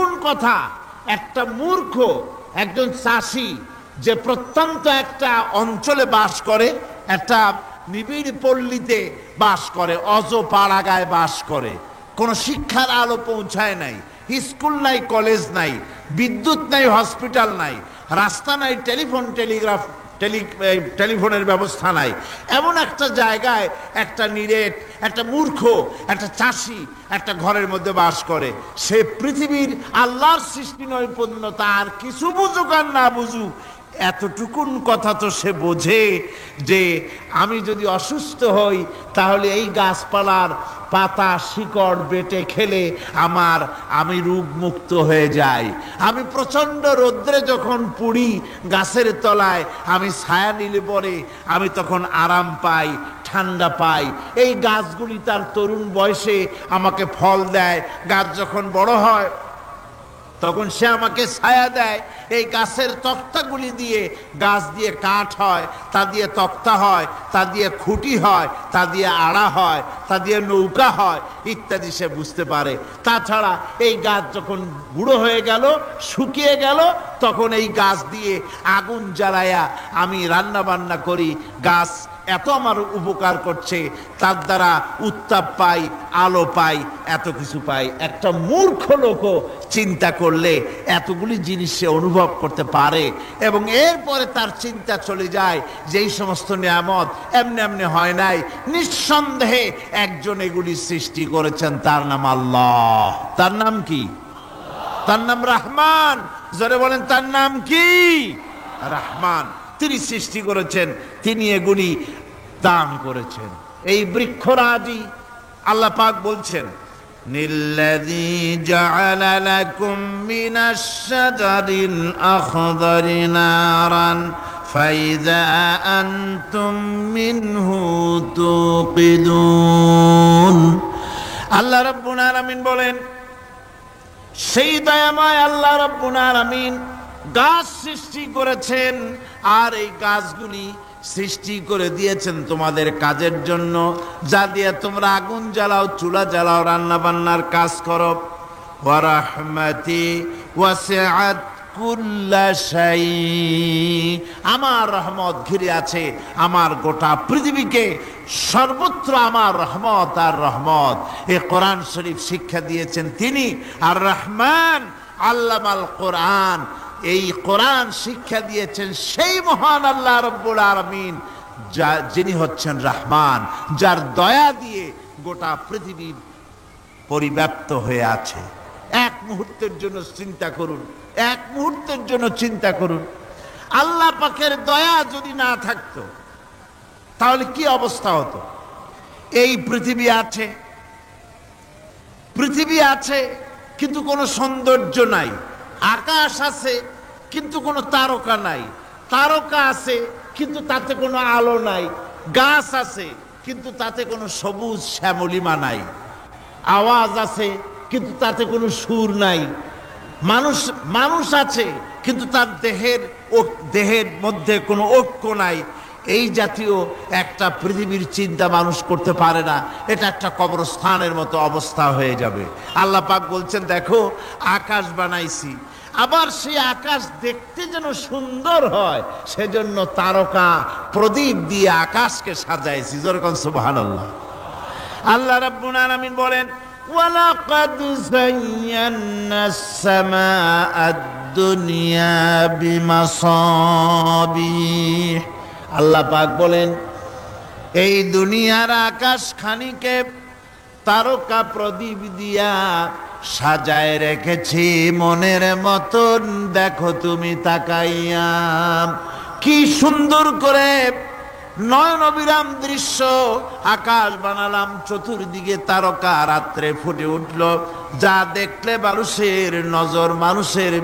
টুকুন কথা একটা মূর্খ একজন চাষি যে প্রত্যন্ত একটা অঞ্চলে বাস করে, একটা নিবিড় পল্লীতে বাস করে, অজ পাড়াগায় বাস করে, কোনো শিক্ষার আলো পৌঁছায় নাই, স্কুল নাই, কলেজ নাই, বিদ্যুৎ নাই, হসপিটাল নাই, রাস্তা নাই, টেলিফোনের ব্যবস্থা নাই, এমন একটা জায়গায় একটা নিরেট, একটা মূর্খ, একটা চাষি একটা ঘরের মধ্যে বাস করে। সে পৃথিবীর আল্লাহর সৃষ্টি নৈপুণ্যতা আর কিছু বুঝুক আর না বুঝুক, এতটুকুন কথা তো সে বোঝে যে আমি যদি অসুস্থ হই তাহলে এই গাছপালার পাতা শিকড় বেটে খেলে আমি রোগমুক্ত হয়ে যাই। আমি প্রচণ্ড রৌদ্রে যখন পুড়ি গাছের তলায়, আমি ছায়া নিলে পরে আমি তখন আরাম পাই, ঠান্ডা পাই। এই গাছগুলি তার তরুণ বয়সে আমাকে ফল দেয়, গাছ যখন বড় হয় তখন সে আমাকে ছায়া দেয়। এই গাছের তক্তাগুলি দিয়ে, গাছ দিয়ে কাঠ হয়, তা দিয়ে তক্তা হয়, তা দিয়ে খুঁটি হয়, তা দিয়ে আড়া হয়, তা দিয়ে নৌকা হয় ইত্যাদি সে বুঝতে পারে। তাছাড়া এই গাছ যখন বুড়ো হয়ে গেল, শুকিয়ে গেল, তখন এই গাছ দিয়ে আগুন জ্বালায়া আমি রান্না বান্না করি। গাছ এত আমার উপকার করছে, তার দ্বারা উত্তাপ পাই, আলো পাই, এত কিছু পাই। একটা মূর্খ লোকও চিন্তা করলে এতগুলি জিনিস সে অনুভব করতে পারে, এবং এরপরে তার চিন্তা চলে যায় যে এই সমস্ত নিয়ামত এমনি এমনি হয় নাই, নিঃসন্দেহে একজন এগুলি সৃষ্টি করেছেন, তার নাম আল্লাহ। তার নাম কি? তার নাম রহমান। জোরে বলেন, তার নাম কি? রহমান। তিনি সৃষ্টি করেছেন, তিনি এগুলি দান করেছেন। এই বৃক্ষরাজি আল্লাহ পাক বলছেন, নিল্লাযী জাআলা লাকুম মিনাশ শাজারিল আখদারি নারান ফাইযা আনতুম মিনহু তুকিদুন। আল্লাহ রাব্বুল আলামিন বলেন, সেই দয়াময় আল্লাহ রাব্বুল আলামিন গাছ সৃষ্টি করেছেন, আর এই গাছগুলি সৃষ্টি করে দিয়েছেন তোমাদের কাজের জন্য, যা দিয়ে তোমরা আগুন জ্বালাও, চুলা জ্বালাও, রান্না বান্নার কাজ করো। ওয়া রাহমাতি ওয়াসিআত কুল্লা শাই, আমার রহমত ঘিরে আছে আমার গোটা পৃথিবীকে, সর্বত্র আমার রহমত আর রহমত। এই কোরআন শরীফ শিক্ষা দিয়েছেন তিনি, আর রহমান আল্লামাল কোরআন, এই কোরআন শিক্ষা দিয়েছেন সেই মহান আল্লাহ রাব্বুল আলামিন, যিনি হচ্ছেন রহমান, যার দয়া দিয়ে গোটা পৃথিবী পরিব্যাপ্ত হয়ে আছে। এক মুহূর্তের জন্য চিন্তা করুন, এক মুহূর্তের জন্য চিন্তা করুন, আল্লাহ পাকের দয়া যদি না থাকতো তাহলে কি অবস্থা হতো? এই পৃথিবী আছে কিন্তু কোনো সৌন্দর্য নাই, আকাশ আছে কিন্তু কোনো তারকা নাই, তারকা আছে কিন্তু তাতে কোনো আলো নাই, গাছ আছে কিন্তু তাতে কোনো সবুজ শ্যামলিমা নাই, আওয়াজ আছে কিন্তু তাতে কোনো সুর নাই, মানুষ আছে কিন্তু তার দেহের মধ্যে কোনো ঐক্য নাই। এই জাতীয় একটা পৃথিবীর চিন্তা মানুষ করতে পারে না, এটা একটা কবরস্থানের মতো অবস্থা হয়ে যাবে। আল্লাহ পাক বলছেন, দেখো আকাশ বানাইছি, আবার সেই আকাশ দেখতে যেন সুন্দর হয় সেজন্য তারকা প্রদীপ দিয়ে আকাশকে সাজাইছি। যেরকম সুবহানাল্লাহ। আল্লাহ রাব্বুল আলামিন বলেন, ওয়ালাকাদ যায়্যানাস সামাআদ দুনিয়া বিমাসাবিহ। আল্লাহ পাক বলেন, এই দুনিয়ার আকাশ খানিকে তারকা প্রদীপ দিয়া সাজায় রেখেছি মনের মতন, দেখো তুমি তাকাইয়া কি সুন্দর করে নয়ন অবিরাম দৃশ্য আকাশ বানালাম, চতুর্দিকে তারকা রাত্রে ফুটে উঠল, যা দেখলে মানুষের নজর, মানুষের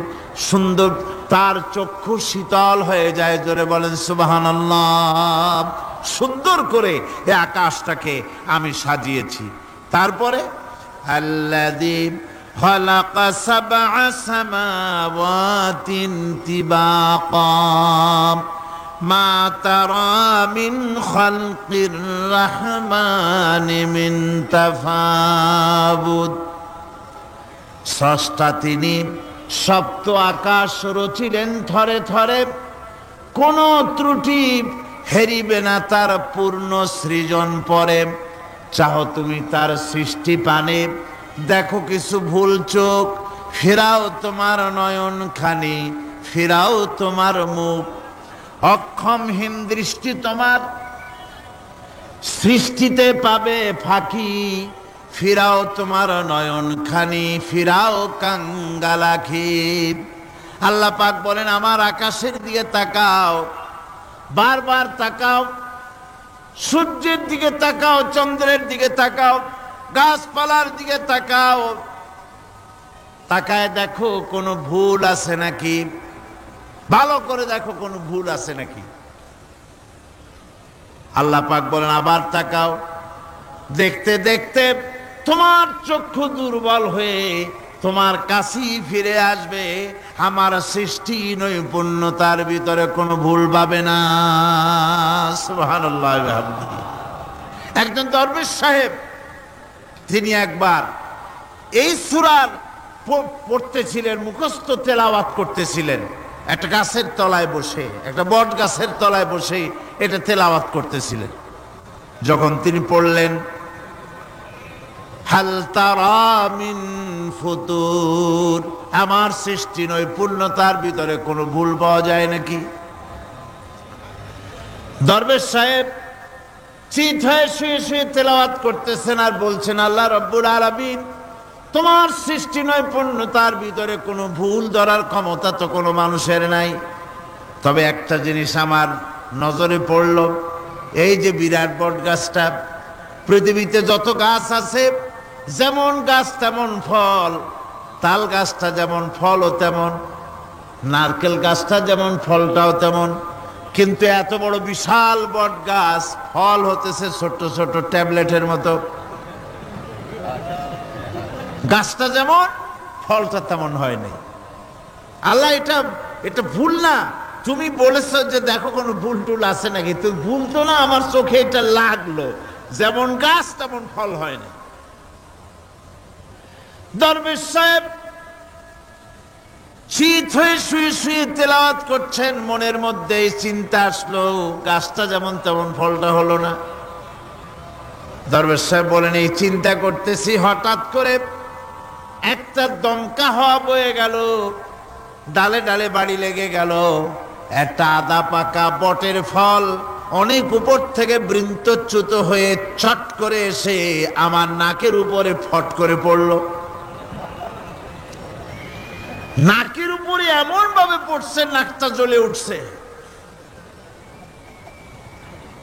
সুন্দর, তার চক্ষু শীতল হয়ে যায়। জোরে বলেন সুবহানাল্লাহ। সুন্দর করে এই আকাশটাকে আমি সাজিয়েছি। তারপরে আল্লাযী খালাকা সাবআ সামাওয়াতিন তিবাকা মা তারা মিন খালকির রহমানি মিন তাফাবুত। স্রষ্টা তিনি, সপ্ত আকাশ রচিলেন থরে থরে, কোন ত্রুটি হেরিবে না তার পূর্ণ সৃজন পরে। চাও তুমি তার সৃষ্টি পানে, দেখো কিছু ভুল চোখ, ফেরাও তোমার নয়ন খানি, ফেরাও তোমার মুখ। অক্ষমহীন দৃষ্টি তোমার, সৃষ্টিতে পাবে ফাঁকি, ফিরাও তোমার নয়ন খানি, ফিরাও কাঙ্গালাখি। আল্লাহ পাক বলেন আমার আকাশের দিকে তাকাও, বারবার তাকাও, সূর্যের দিকে তাকাও, চন্দ্রের দিকে তাকাও, গাছপালার দিকে তাকাও, তাকায় দেখো কোনো ভুল আছে নাকি, ভালো করে দেখো কোনো ভুল আছে নাকি। আল্লাহ পাক বলেন আবার তাকাও, দেখতে দেখতে তোমার চক্ষু দুর্বল হয়ে তোমার কাছেই ফিরে আসবে। আমার সৃষ্টি নৈপুণ্যতার ভিতরে কোনো ভুল পাবে না। সুবহানাল্লাহ। একজন দরবেশ সাহেব তিনি একবার এই সূরার পড়তেছিলেন, মুখস্থ তেলাওয়াত করতেছিলেন, একটা গাছের তলায় বসে, একটা বট গাছের তলায় বসে এটা তেলাওয়াত করতেছিলেন। যখন তিনি পড়লেন হাল তারা মিন ফুতুর, আমার সৃষ্টি নৈপুণ্যতার ভিতরে কোনো ভুল পাওয়া যায় নাকি। দরবেশ সাহেব চিত হয়ে শুয়ে শুয়ে তেলাওয়াত করতেছেন আর বলছেন আল্লাহ রাব্বুল আলামিন, তোমার সৃষ্টি নৈপুণ্যতার ভিতরে কোনো ভুল ধরার ক্ষমতা তো কোনো মানুষের নাই। তবে একটা জিনিস আমার নজরে পড়ল, এই যে বিরাট বট গাছটা, পৃথিবীতে যত গাছ আছে যেমন গাছ তেমন ফল, তাল গাছটা যেমন ফলও তেমন, নারকেল গাছটা যেমন ফলটাও তেমন, কিন্তু এত বড় বিশাল বট গাছ ফল হতেছে ছোট ছোট ট্যাবলেটের মতো। গাছটা যেমন ফলটা তেমন হয় নাই। আল্লাহ এটা ভুল না, তুমি বলেছো যে দেখো কোনো ভুল টুল আছে নাকি, তো ভুল তো না, আমার চোখে এটা লাগলো, যেমন গাছ তেমন ফল হয় না। দরবেশ সাহেব চিত হয়ে শুয়ে শুয়ে তেলাওয়াত করছেন, মনের মধ্যে চিন্তা আসলো গাছটা যেমন তেমন ফলটা হলো না। দরবেশ সাহেব বলেন এই চিন্তা করতেছি, হঠাৎ করে একটা দমকা হাওয়া বয়ে গেল, ডালে ডালে বাড়ি লেগে গেল, একটা আদা পাকা বটের ফল অনেক উপর থেকে বৃন্তচ্যুত হয়ে ছট করে এসে আমার নাকের উপরে ফট করে পড়ল। নাকের উপরে এমন ভাবে পড়ছে নাকটা জ্বলে উঠছে।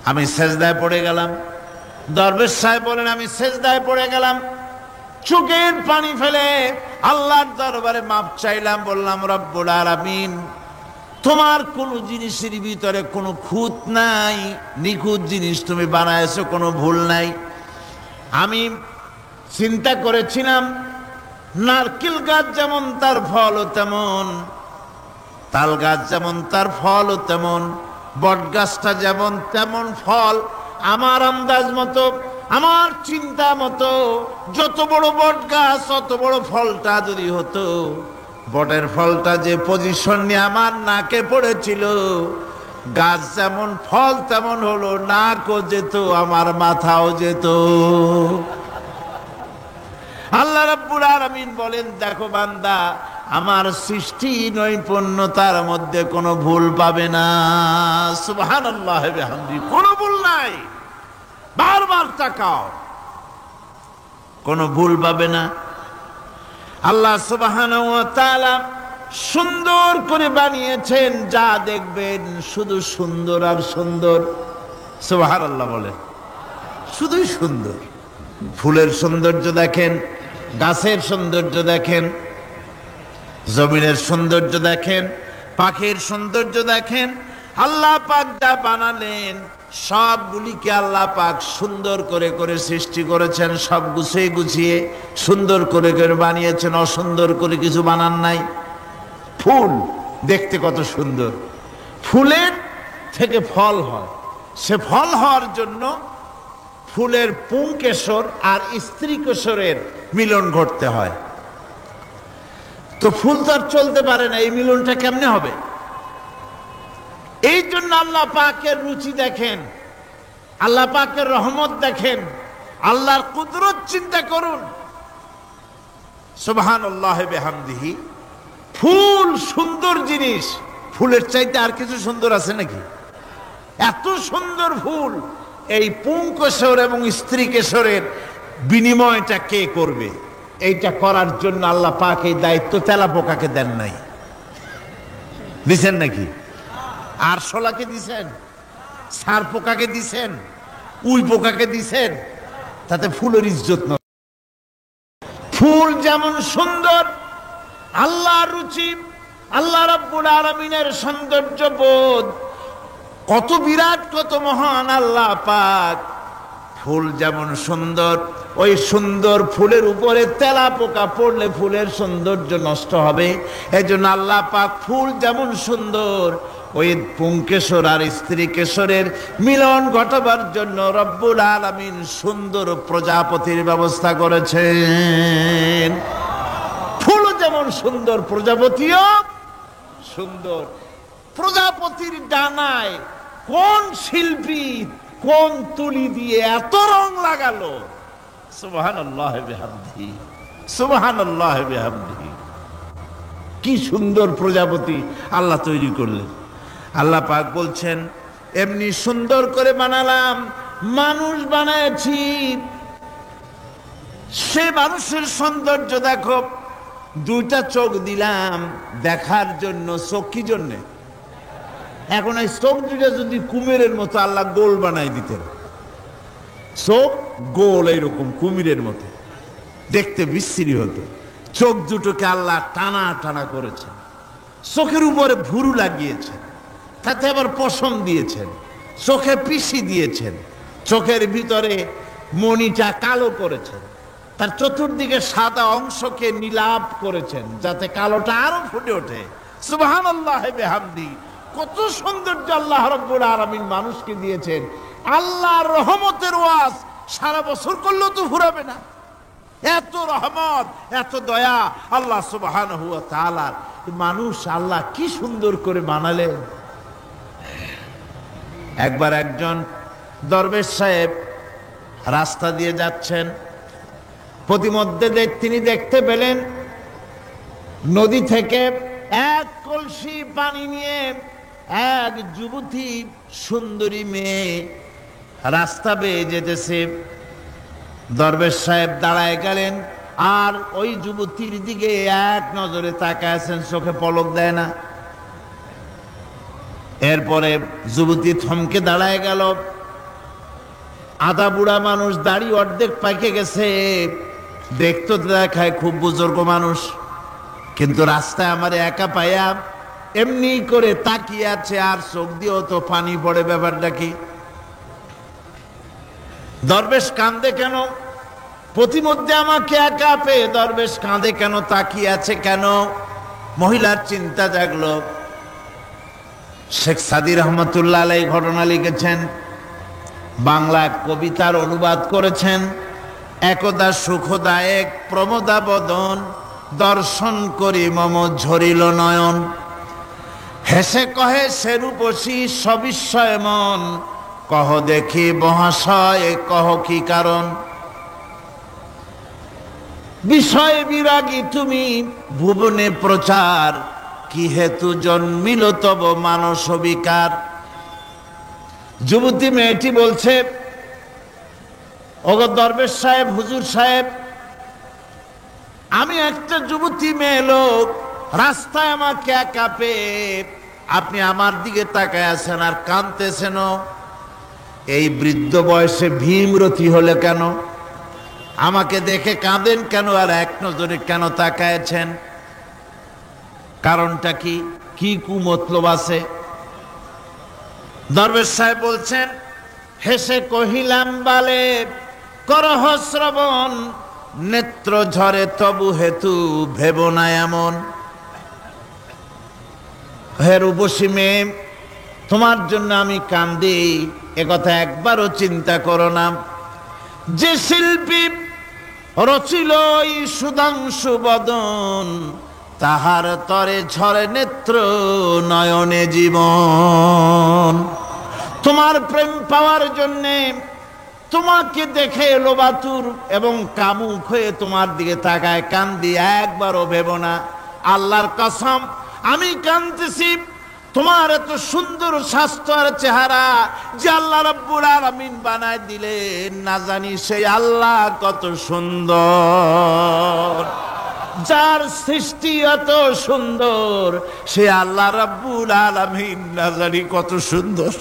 আমি সেজদায় পড়ে গেলাম। দরবেশ সাহেব বলেন আমি সেজদায় পড়ে গেলাম, চোখের পানি ফেলে আল্লাহর দরবারে মাপ চাইলাম, বললাম রব্বুল আলামিন, তোমার কোন জিনিসের ভিতরে কোনো খুঁত নাই, নিখুঁত জিনিস তুমি বানাইছো, কোনো ভুল নাই। আমি চিন্তা করেছিলাম নারকেল গাছ যেমন তার ফলও তেমন, তাল গাছ যেমন তার ফলও তেমন, বট গাছটা যেমন তেমন ফল। আমার আন্দাজ মতো, আমার চিন্তা মতো যত বড় বট গাছ অত বড় ফলটা যদি হতো, বটের ফলটা যে পজিশন নিয়ে আমার নাকে পড়েছিল, গাছ যেমন ফল তেমন হলো, নাকও যেত, আমার মাথাও যেত। আল্লাহ রাব্বুল আলামিন বলেন দেখো বান্দা, আমার সৃষ্টি নৈপুণ্যতার মধ্যে কোনো ভুল পাবে না। সুবহানাল্লাহ ওয়া বিহামদিহি, কোনো ভুল নাই, বারবার তাকাও, কোনো ভুল পাবে না। আল্লাহ সুবহানাহু ওয়া তাআলা সুন্দর করে বানিয়েছেন, যা দেখবেন শুধু সুন্দর আর সুন্দর। সুবহানাল্লাহ বলেন, শুধুই সুন্দর। ফুলের সৌন্দর্য দেখেন, গাছের সৌন্দর্য দেখেন, জমিনের সৌন্দর্য দেখেন, পাখির সৌন্দর্য দেখেন। আল্লাহ পাক যা বানালেন সবগুলিকে আল্লাহ পাক সুন্দর করে করে সৃষ্টি করেছেন, সব গুছিয়ে গুছিয়ে সুন্দর করে করে বানিয়েছেন, অসুন্দর করে কিছু বানান নাই। ফুল দেখতে কত সুন্দর, ফুলের থেকে ফল হয়, সে ফল হওয়ার জন্য ফুলের পুংকেশর আর স্ত্রী কেশরের মিলন ঘটতে হয়। তো ফুল তো আর চলতে পারে না, এই মিলনটা কেমনে হবে? এই জন্য আল্লাহ পাকের রুচি দেখেন, আল্লাহ পাকের রহমত দেখেন, আল্লাহর কুদরত চিন্তা করুন। সুবহানাল্লাহ বিহামদিহি। ফুল সুন্দর জিনিস, ফুলের চাইতে আর কিছু সুন্দর আছে নাকি? এত সুন্দর ফুল, এই পুংকেশর এবং স্ত্রী কেশরের বিনিময়টা কে করবে? এইটা করার জন্য আল্লাহ পাক এই দায়িত্ব তেলাপোকাকে দেন নাই, দিছেন নাকি? আরশোলাকে দিছেন, সার পোকাকে দিছেন, উই পোকাকে দিছেন, তাতে ফুলের ইজ্জত নয়। ফুল যেমন সুন্দর, আল্লাহর রুচি, আল্লাহ রাব্বুল আলামিনের সৌন্দর্য বোধ কত বিরাট, কত মহান আল্লাহ পাক। ফুল যেমন সুন্দর, ওই সুন্দর ফুলের উপরে তেলাপোকা পড়লে ফুলের সৌন্দর্য নষ্ট হবে। এই জন্য আল্লাহ পাক ফুল যেমন সুন্দর, ওই পুংকেশর আর স্ত্রী কেশরের মিলন ঘটাবার জন্য রব্বুল আলামিন সুন্দর প্রজাপতির ব্যবস্থা করেছেন। ফুলও যেমন সুন্দর, প্রজাপতিও সুন্দর। প্রজাপতির ডানায় কোন শিল্পী কোন তুলি দিয়ে এত রং লাগালো! সুবহানাল্লাহ বিহামদিহি, সুবহানাল্লাহ বিহামদিহি। কি সুন্দর প্রজাপতি আল্লাহ তৈরি করলেন। আল্লাহ পাক বলছেন, এমনি সুন্দর করে বানালাম, মানুষ বানাইছি, সে মানুষের সৌন্দর্য দেখো। দুইটা চোখ দিলাম দেখার জন্য। চোখ কি জন্যে? এখন এই চোখ দুটা যদি কুমিরের মতো আল্লাহ গোল বানাই দিতেন, চোখ গোল এইরকম কুমিরের মতো, দেখতে বিশ্রী হতো। চোখ দুটোকে আল্লাহ টানা টানা করেছেন, চোখের উপরে ভুরু লাগিয়েছেন, তাতে আবার পশম দিয়েছেন, চোখে পিসি দিয়েছেন, চোখের ভিতরে মণিটা কালো করেছেন, তার চতুর্দিকে সাদা অংশকে নীলাভ করেছেন যাতে কালোটা আরো ফুটে ওঠে। সুবহানাল্লাহ বিহামদিহি। কত সৌন্দর্য আল্লাহ রাব্বুল আলামিন মানুষকে দিয়েছেন। আল্লাহর রহমতের ওয়াজ সারা বছর করলেও তো ফুরাবে না। এত রহমত, এত দয়া আল্লাহ সুবহানাহু ওয়া তাআলা। মানুষ আল্লাহ কি সুন্দর করে বানালেন। একবার একজন দরবেশ সাহেব রাস্তা দিয়ে যাচ্ছেন, প্রতিমধ্যে তিনি দেখতে পেলেন নদী থেকে এক কলসি পানি নিয়ে এক যুবতী সুন্দরী মেয়ে রাস্তা বেয়ে যেতেছে। দরবেশ সাহেব দাঁড়ায় গেলেন আর ওই যুবতীর দিকে এক নজরে তাকায় আছেন, চোখে পলক দেয় না। এরপরে যুবতী থমকে দাঁড়ায় গেল। আধা বুড়া মানুষ, দাড়ি অর্ধেক পাইকে গেছে, দেখতে দেখায় খুব বুজুর্গ মানুষ, কিন্তু রাস্তায় আমার একা পাইয়া এমনি করে তাকিয়ে আছে আর চোখ দিয়েও তো পানি পড়ে। ব্যাপারটা কি? দরবেশ কাঁদে কেন? প্রতিমধ্যে আমাকে একা পেয়ে দরবেশ কাঁদে কেন, তাকিয়ে আছে কেন? মহিলার চিন্তা জাগলো। শেখ সাদি রহমতুল্লাহ আলাইহি ঘটনা লিখেছেন, বাংলা কবিতার অনুবাদ করেছেন। একদা সুখদায়ক প্রমোদা বদন, দর্শন করি মম ঝরিল নয়ন। হেসে কহে সে রূপসী সবিস্ময় মন, কহ দেখি মহাশয় কহ কি কারণ। বিষয় বিরাগী তুমি ভুবনে প্রচার, কি হেতু জন্মিল তব মানস বিকার। যুবতী মেয়েটি বলছে, ওগো দরবেশ সাহেব, হুজুর সাহেব, আমি একটা যুবতী মেয়ে লোক, রাস্তায় আমাকে একা পেয়ে আপনি আমার দিকে তাকায় আছেন আর কাঁদতেছেন। এই বৃদ্ধ বয়সে ভীমরতি হলে কেন? আমাকে দেখে কাঁদেন কেন আর এক নজরে কেন তাকায়ছেন? কারণটা কি? কি কুমতলব আছে? দরবেশ সাহেব বলছেন, হেসে কহিলাম বালে করহ শ্রবণ, নেত্র ঝরে তবু হেতু ভেব না এমন। হে রূপসী মেয়ে, তোমার জন্য আমি কান্দি, একথা একবারও চিন্তা করো না। যে শিল্পী রচিল এই সুধাংশু বদন, তাহার তরে ঝরে নেত্র নয়নে জীবন। তোমার প্রেম পাওয়ার জন্যে তোমাকে দেখে লোবাতুর এবং কামুক হয়ে তোমার দিকে তাকায় কান্দি, একবারও ভেব না আল্লাহর কসম আমি কাঁদতেছি তোমার এত সুন্দর স্বাস্থ্য আর চেহারা যে আল্লাহ রাব্বুল আলামিন বানায় দিলেন, না জানি সেই আল্লাহ কত সুন্দর। যার সৃষ্টি এত সুন্দর সে আল্লাহ রাব্বুল আলামিন না জানি কত সুন্দর।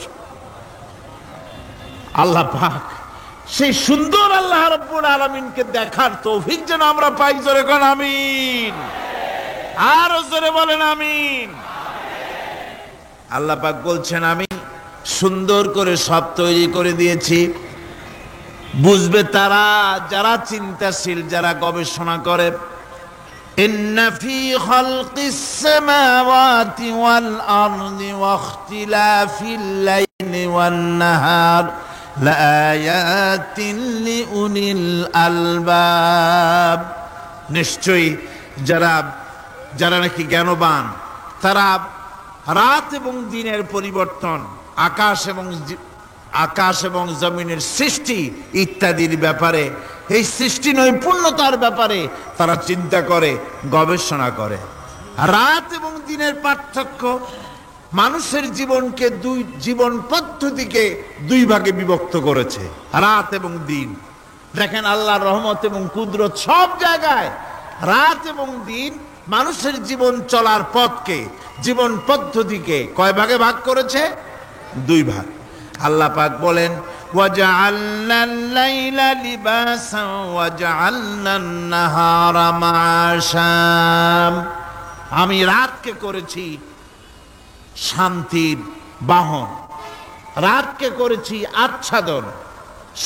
আল্লাহ পাক সেই সুন্দর আল্লাহ রাব্বুল আলামিনকে দেখার তৌফিক যেন আমরা পাই। জোরে কোন আমিন, আর জোরে বলেন আমিন। আল্লাহ পাক বলছেন আমি সুন্দর করে সব তৈরি করে দিয়েছি। বুঝবে তারা যারা চিন্তাশীল, যারা গবেষণা করে। ইন্না ফি খালকিস সামাওয়াতি ওয়াল আরদি ওয়া ইখতিলাফিল লাইলি ওয়ান নাহার লাআয়াতিন লিউলিল আলবাব। নিশ্চয়ই যারা নাকি জ্ঞানবান তারা রাত এবং দিনের পরিবর্তন, আকাশ এবং জমিনের সৃষ্টি ইত্যাদির ব্যাপারে, এই সৃষ্টি নৈপুণ্যতার ব্যাপারে তারা চিন্তা করে, গবেষণা করে। রাত এবং দিনের পার্থক্য মানুষের জীবনকে জীবন পদ্ধতিকে দুই ভাগে বিভক্ত করেছে, রাত এবং দিন। দেখেন আল্লাহর রহমত এবং কুদরত সব জায়গায়। রাত এবং দিন মানুষের জীবন চলার পথকে, জীবন পদ্ধতিকে কয় ভাগে ভাগ করেছে? দুই ভাগ। আল্লাহ পাক বলেন ওয়াজআলনাল লাইলা লিবাসান ওয়াজআলনান নাহারা মাআশাম। আমি রাতকে করেছি শান্তির বাহন, রাতকে করেছি আচ্ছাদন,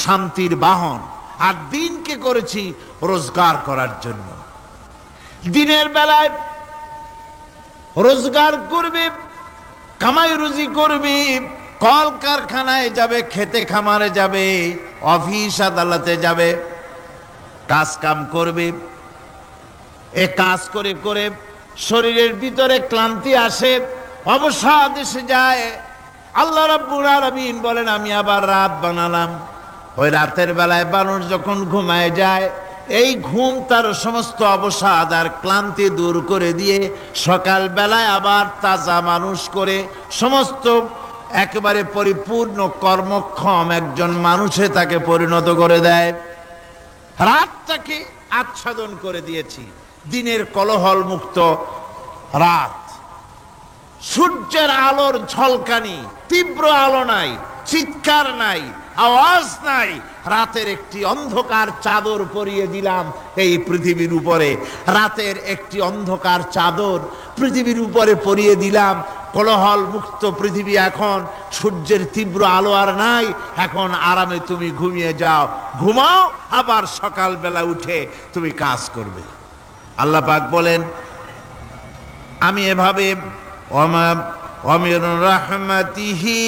শান্তির বাহন, আর দিনকে করেছি রোজগার করার জন্য। দিনের বেলায় রোজগার করবে, কামাই রুজি করবে, কল কারখানায় যাবে, খেতে খামারে যাবে, অফিস আদালতে যাবে, কাজ কাম করবে। এ কাজ করে করে শরীরের ভিতরে ক্লান্তি আসে, অবসাদ এসে যায়। আল্লাহ রাব্বুল আলামিন বলেন আমি আবার রাত বানালাম। ওই রাতের বেলায় মানুষ যখন ঘুমায় যায়, এই ঘুম তার সমস্ত অবসাদ আর ক্লান্তি দূর করে দিয়ে সকাল বেলায় আবার তাজা মানুষ করে সমস্ত একেবারে পরিপূর্ণ কর্মক্ষম একজন মানুষে তাকে পরিণত করে দেয়। রাতটাকে আচ্ছাদন করে দিয়েছি, দিনের কোলাহল মুক্ত রাত। সূর্যের আলোর ঝলকানি, তীব্র আলো নাই, চিৎকার নাই, আওয়াজ নাই। রাতের একটি অন্ধকার চাদর পরিয়ে দিলাম এই পৃথিবীর উপরে। রাতের একটি অন্ধকার চাদর পৃথিবীর উপরে পরিয়ে দিলাম। কোলাহল মুক্ত পৃথিবী। এখন সূর্যের তীব্র আলো আর নাই। এখন আরামে তুমি ঘুমিয়ে যাও, ঘুমাও, আবার সকালবেলা উঠে তুমি কাজ করবে। আল্লাহ পাক বলেন আমি এভাবে ওয়ামির রাহমাতিহি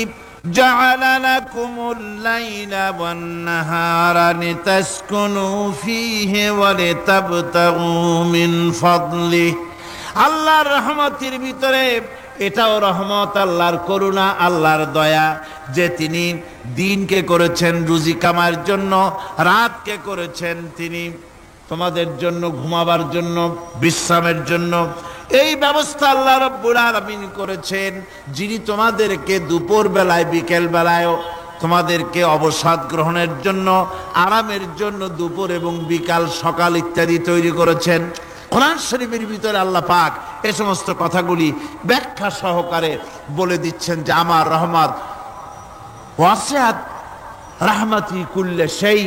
জাআলা লাকুমুল লাইলা ওয়ান নাহারা লিতাসকুনু ফীহি ওয়া লিতাবতাগু মিন ফাদলি। আল্লাহর রহমতের ভিতরে এটাও রহমত, আল্লাহর করুণা, আল্লাহর দয়া যে তিনি দিনকে করেছেন রুজি কামার জন্য, রাতকে করেছেন তিনি তোমাদের জন্য ঘুমাবার জন্য, বিশ্রামের জন্য। এই ব্যবস্থা আল্লাহ রাব্বুল আলামিন করেছেন, যিনি তোমাদেরকে দুপুর বেলায়, বিকেল বেলায়ও তোমাদেরকে অবসাদ গ্রহণের জন্য, আরামের জন্য দুপুর এবং বিকাল, সকাল ইত্যাদি তৈরি করেছেন। কোরআন শরীফের ভিতরে আল্লাহ পাক এই সমস্ত কথাগুলি ব্যাখ্যা সহকারে বলে দিচ্ছেন যে আমার রহমত ওয়াসিআত রাহমাতি কুল্লে সেই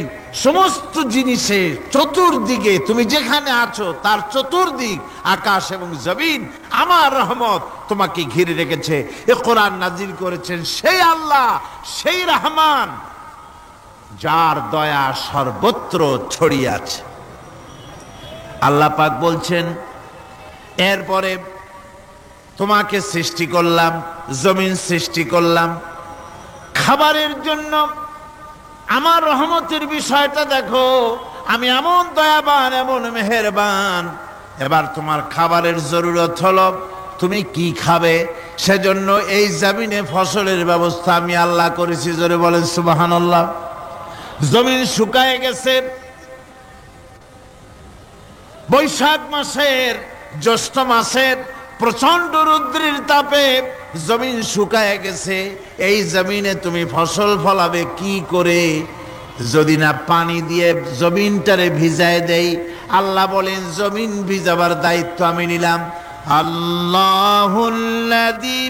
সমস্ত জিনিসের চতুর্দিকে, তুমি যেখানে আছো তার চতুর্দিক, আকাশ এবং জমিন, আমার রহমত তোমাকে ঘিরে রেখেছে। এ কোরআন নাজিল করেছেন সেই আল্লাহ, সেই রহমান যার দয়া সর্বত্র ছড়িয়ে আছে। আল্লাহ পাক বলছেন এরপরে তোমাকে সৃষ্টি করলাম, জমিন সৃষ্টি করলাম খাবারের জন্য। আমার রহমতের বিষয়টা দেখো, আমি এমন দয়াবান, এমন মেহেরবান, এবার তোমার খাবারের জরুরত হলো, তুমি কি খাবে? সেজন্য এই জমিনে ফসলের ব্যবস্থা আমি আল্লাহ করেছি। জোরে বলেন সুবহানাল্লাহ। জমিন শুকায় গেছে, বৈশাখ মাসের জ্যৈষ্ঠ মাসের প্রচন্ড রৌদ্রের তাপে জমিন শুকায় গেছে। এই জমিনে তুমি ফসল ফলাবে কি করে যদি না পানি দিয়ে জমিনটারে ভিজায় দেই? আল্লাহ বলেন জমিন ভিজাবার দায়িত্ব আমি নিলাম। আল্লাহুল্লাযী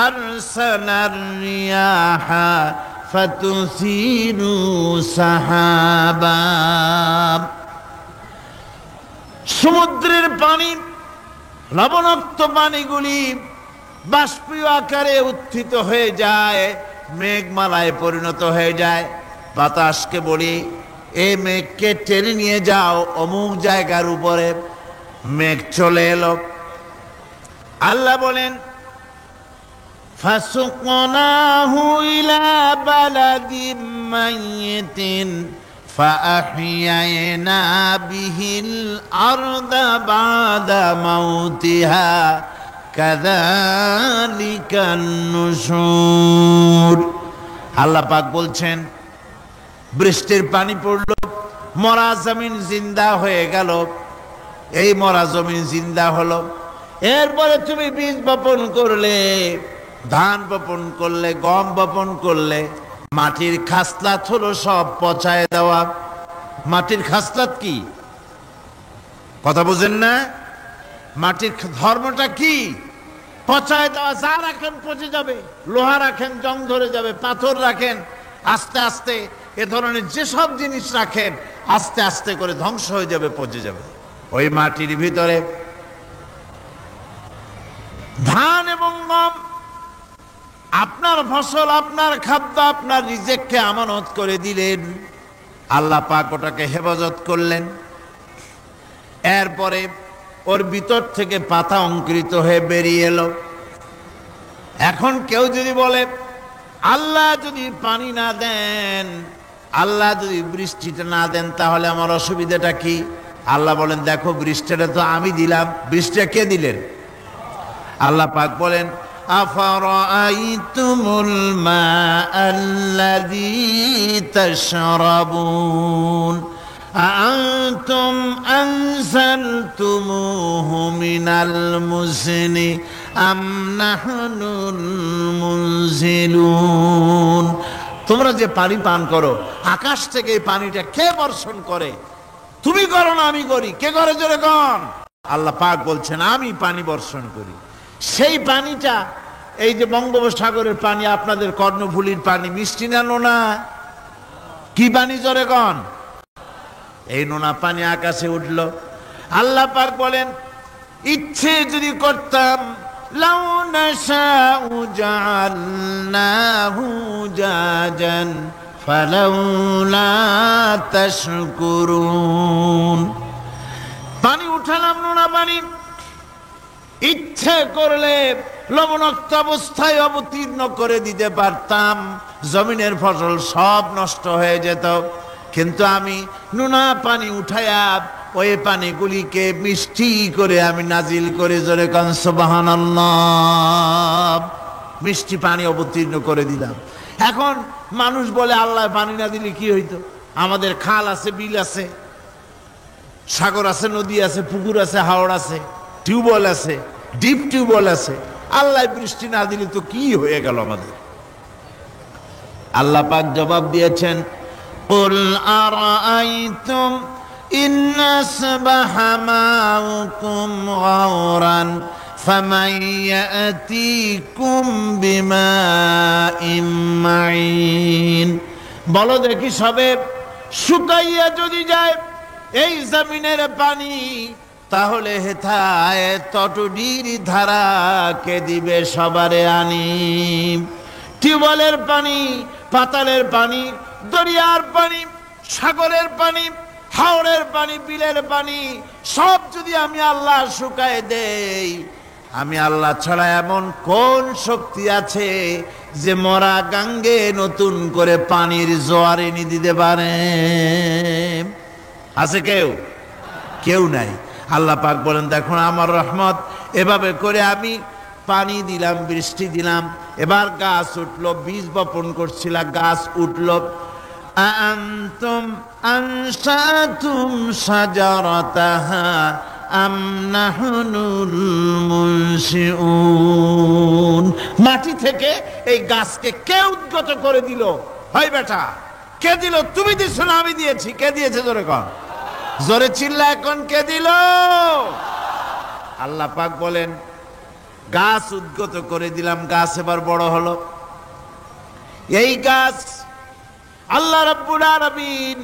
আরসালার রিয়াহা ফাতুসিরু সাহাবা। সমুদ্রের পানি, লবণাক্ত পানিগুলি বাষ্পীয় আকারে উত্থিত হয়ে যায়, মেঘমালায় পরিণত হয়ে যায়। বাতাসকে বলি, এই মেঘকে টেনে নিয়ে যাও অমুক জায়গার উপরে। মেঘ চলে এলো। আল্লাহ বলেন ফাসুকনাহু ইলা বালাদিম মাইয়িতিন ফাআহইয়ানা বিহিল আরদা বাদা মাউতিহা কাযালিকান নুশুর। আল্লাহ পাক বলছেন বৃষ্টির পানি পড়লো, মরা জমিন জিন্দা হয়ে গেল। এই মরা জমিন জিন্দা হলো। এরপরে তুমি বীজ বপন করলে, ধান বপন করলে, গম বপন করলে, মাটির খাসলাত হলো সব পচায় দেওয়া। মাটির খাসলাত কি? কথা বুঝেন না? মাটির ধর্মটা কি? পচায় দেওয়া। যা রাখেন পচে যাবে, লোহা রাখেন জং ধরে যাবে, পাথর রাখেন আস্তে আস্তে, এ ধরনের যেসব জিনিস রাখেন আস্তে আস্তে করে ধ্বংস হয়ে যাবে, পচে যাবে। ওই মাটির ভিতরে ধান এবং গম, আপনার ফসল, আপনার খাদ্য, আপনার রিজেককে আমানত করে দিলেন। আল্লাহ পাক ওটাকে হেফাজত করলেন। এরপরে ওর ভিতর থেকে পাতা অঙ্কুরিত হয়ে বেরিয়ে এলো। এখন কেউ যদি বলে আল্লাহ যদি পানি না দেন, আল্লাহ যদি বৃষ্টিটা না দেন, তাহলে আমার অসুবিধাটা কি? আল্লাহ বলেন দেখো বৃষ্টিটা তো আমি দিলাম। বৃষ্টিটা কে দিলেন? আল্লাহ পাক বলেন আফারাআইতুমুল মাআল্লাযী তাশরাবুন আআনতুম আনজালতুমুহু মিনাল মুজনি আম নাহনুল মুনজিলুন। তোমরা যে পানি পান করো, আকাশ থেকে এই পানিটা কে বর্ষণ করে? তুমি করো না আমি করি? কে করে জোরে কন? আল্লাহ পাক বলছেন আমি পানি বর্ষণ করি। সেই পানিটা, এই যে বঙ্গোপসাগরের পানি, আপনাদের কর্ণফুলীর পানি, মিষ্টি না নোনা? কি পানি জোরে কন? এই নোনা পানি আকাশে উঠল। আল্লাহ পাক বলেন ইচ্ছে যদি করতাম লাউ নাশাউ জাআলনাহু জাজান ফালাউলা তাশকুরুন। পানি উঠালাম, নোনা পানি, ইচ্ছে করলে লবণাক্ত অবস্থায় অবতীর্ণ করে দিতে পারতাম, জমিনের ফসল সব নষ্ট হয়ে যেত। কিন্তু আমি নোনা পানি উঠায়া ওই পানিগুলিকে মিষ্টি করে আমি নাজিল করে, জোরে কান সুবহানাল্লাহ, মিষ্টি পানি অবতীর্ণ করে দিলাম। এখন মানুষ বলে আল্লাহ পানি না দিলে কি হইতো? আমাদের খাল আছে, বিল আছে, সাগর আছে, নদী আছে, পুকুর আছে, হাওড় আছে, টিউবওয়েল আছে, ডিপ টিউবওয়েল আছে। আল্লাহ বৃষ্টি না দিলে তো কি হয়ে গেল আমাদের? আল্লাহ পাক জবাব দিয়েছেন কুল আরাআইতুম ইন আসবাহা মাউকুম গাওরান ফামান ইয়াতিকুম বিমাইন মাইন। বলো দেখি সবে শুকাইয়া যদি যায় এই জমিনের পানি, তাহলে হেথায় তটডির ধারা কে দিবে সবারে আনি? টিউবওয়েলের পানি, পাতালের পানি, দরিয়ার পানি, সাগরের পানি, হাওড়ের পানি, বিলের পানি সব যদি আমি আল্লাহ শুকায় দেই, আমি আল্লাহ ছাড়া এমন কোন শক্তি আছে যে মরা গাঙ্গে নতুন করে পানির জোয়ার এনে দিতে পারে? আছে কেউ? কেউ নাই। আল্লাহ পাক বলেন, দেখুন আমার রহমত, এভাবে করে আমি পানি দিলাম, বৃষ্টি দিলাম, এবার গাছ উঠলো, বীজ বপন করছিলাম, গাছ উঠলো। আনতুম আনশাতুম শাজারাতাহা আম নাহনুল মুনশিউন। মাটি থেকে এই গাছকে কে উদ্গত করে দিল? হয় বেটা, কে দিল? তুমি দিছো না আমি দিয়েছি? কে দিয়েছে? জোরে কর, জোরে চিল্লা এখন, কে দিল? আল্লাহ পাক বলেন, গাছ উদ্গত করে দিলাম, গাছ এবার বড় হলো। এই গাছ আল্লাহ রাব্বুল আলামিন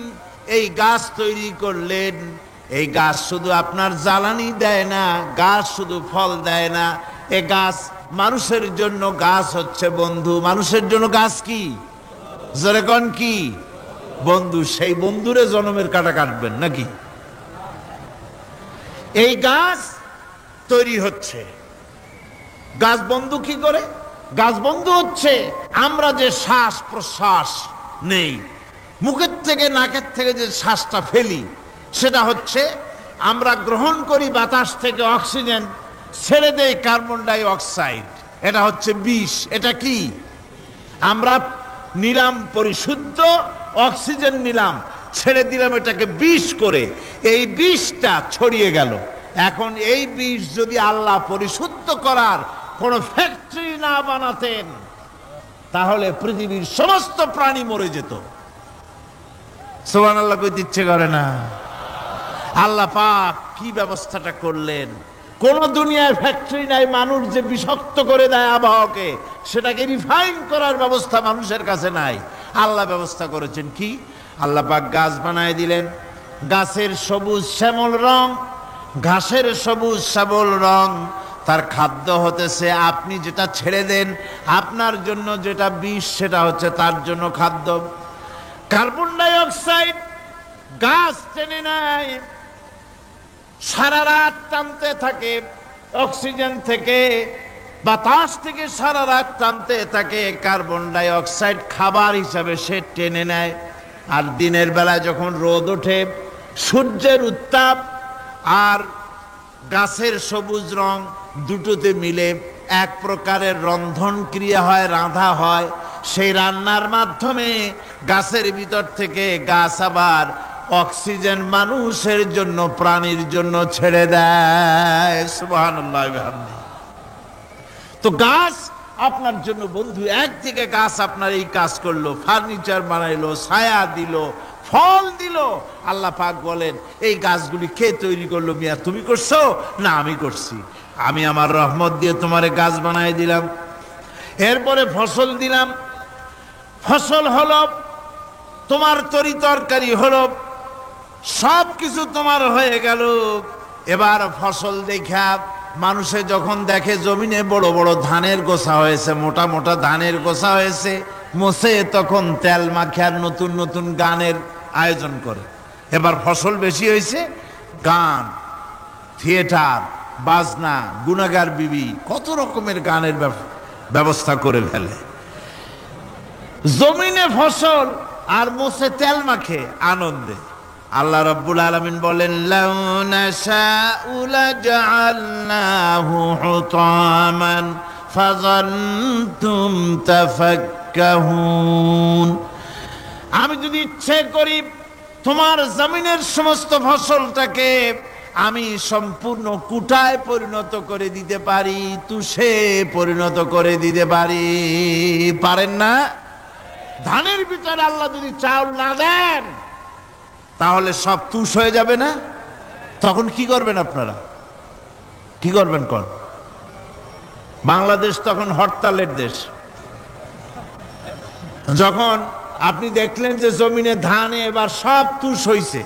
এই গাছ তৈরি করলেন। এই গাছ শুধু আপনার জ্বালানি দেয় না, গাছ শুধু ফল দেয় না, এই গাছ মানুষের জন্য, গাছ হচ্ছে বন্ধু। মানুষের জন্য গাছ কি? জোরে কোন কি? বন্ধু। সেই বন্ধুরে জনমের কাটা কাটবেন নাকি? এই গাছ তৈরি হচ্ছে। গাছ বন্ধু কি করে? গাছ বন্ধু হচ্ছে আমরা যে শ্বাস প্রশ্বাস নেই, মুখের থেকে নাকের থেকে যে শ্বাসটা ফেলি, সেটা হচ্ছে আমরা গ্রহণ করি বাতাস থেকে অক্সিজেন, ছেড়ে দেই কার্বন ডাই অক্সাইড। এটা হচ্ছে বিষ। এটা কি? আমরা নিলাম পরিশুদ্ধ অক্সিজেন, নিলাম, ছেড়ে দিলাম এটাকে বিষ করে, এই বিষটা ছড়িয়ে গেল। এখন এই বিষ যদি আল্লাহ পরিশুদ্ধ করার কোন ফ্যাক্টরি না বানাতেন, তাহলে পৃথিবীর সমস্ত প্রাণী মরে যেত। সুবহানাল্লাহ কইতে ইচ্ছে করে না? আল্লাহ পাক কি ব্যবস্থাটা করলেন! কোন দুনিয়ার ফ্যাক্টরি নাই, মানুষ যে বিষাক্ত করে দেয় আবহাওয়াকে, সেটাকে রিফাইন করার ব্যবস্থা মানুষের কাছে নাই। আল্লাহ ব্যবস্থা করেছেন কি? আল্লাহ পাক গাছ বানায় দিলেন। গাছের সবুজ শ্যামল রং, ঘাসের সবুজ শ্যামল রং, তার খাদ্য হতেছে আপনি যেটা ছেড়ে দেন, আপনার জন্য যেটা বিষ, সেটা হচ্ছে তার জন্য খাদ্য। কার্বন ডাই অক্সাইড গাছ টেনে নেয়, সারা রাত টানতে থাকে, অক্সিজেন থেকে, বাতাস থেকে সারা রাত টানতে থাকে। কার্বন ডাই অক্সাইড খাবার হিসাবে সে টেনে নেয়। আর দিনের বেলায় যখন রোদ ওঠে, সূর্যের উত্তাপ আর গাছের সবুজ রং দুটোতে মিলে এক প্রকারের রন্ধন ক্রিয়া হয়, রাঁধা হয়। সেই রান্নার মাধ্যমে গাছের ভিতর থেকে গাছ আবার অক্সিজেন মানুষের জন্য, প্রাণীর জন্য ছেড়ে দেয়। সুবহানাল্লাহ। তো গাছ আপনার জন্য বন্ধু। একদিকে গাছ আপনার এই কাজ করলো, ফার্নিচার বানাইলো, ছায়া দিল, ফল দিল। আল্লাহ পাক বলেন, এই গাছগুলি কে তৈরি করলো? মিয়া তুমি করছো না আমি করছি? আমি আমার রহমত দিয়ে তোমারে গাছ বানাই দিলাম। এরপরে ফসল দিলাম, ফসল হলো, তোমার তরি তরকারি হলো, সব কিছু তোমার হয়ে গেল। এবার ফসল দেখা মানুষে যখন দেখে জমিনে বড় বড় ধানের গোছা হয়েছে, মোটা মোটা ধানের গোছা হয়েছে, মোছে তখন তেল মাখার নতুন নতুন গানের আয়োজন করে। এবার ফসল বেশি হয়েছে, গান, থিয়েটার, বাজনা, গুনাগার বিবি, কত রকমের গানের ব্যবস্থা করে ফেলে। জমিনে ফসল আর মোছে তেল মাখে আনন্দে। আল্লাহ রাব্বুল আলামিন বলেন, লাউ নাশাউ লাজআলনাহু হুতামান ফাযান্তুম তাফাক্কাহুন। আমি যদি ইচ্ছে করি তোমার জমিনের সমস্ত ফসলটাকে আমি সম্পূর্ণ কুটায় পরিণত করে দিতে পারি, তুষে পরিণত করে দিতে পারি। পারেন না? ধানের ভিতরে আল্লাহ যদি চাউল না দেন, তাহলে সব তুষ হয়ে যাবে না? তখন কি করবেন আপনারা? কি করবেন? কোন বাংলাদেশ তখন হরতালের দেশ। যখন আপনি দেখলেন যে জমিনে ধানে এবার সব তুষ হইছে,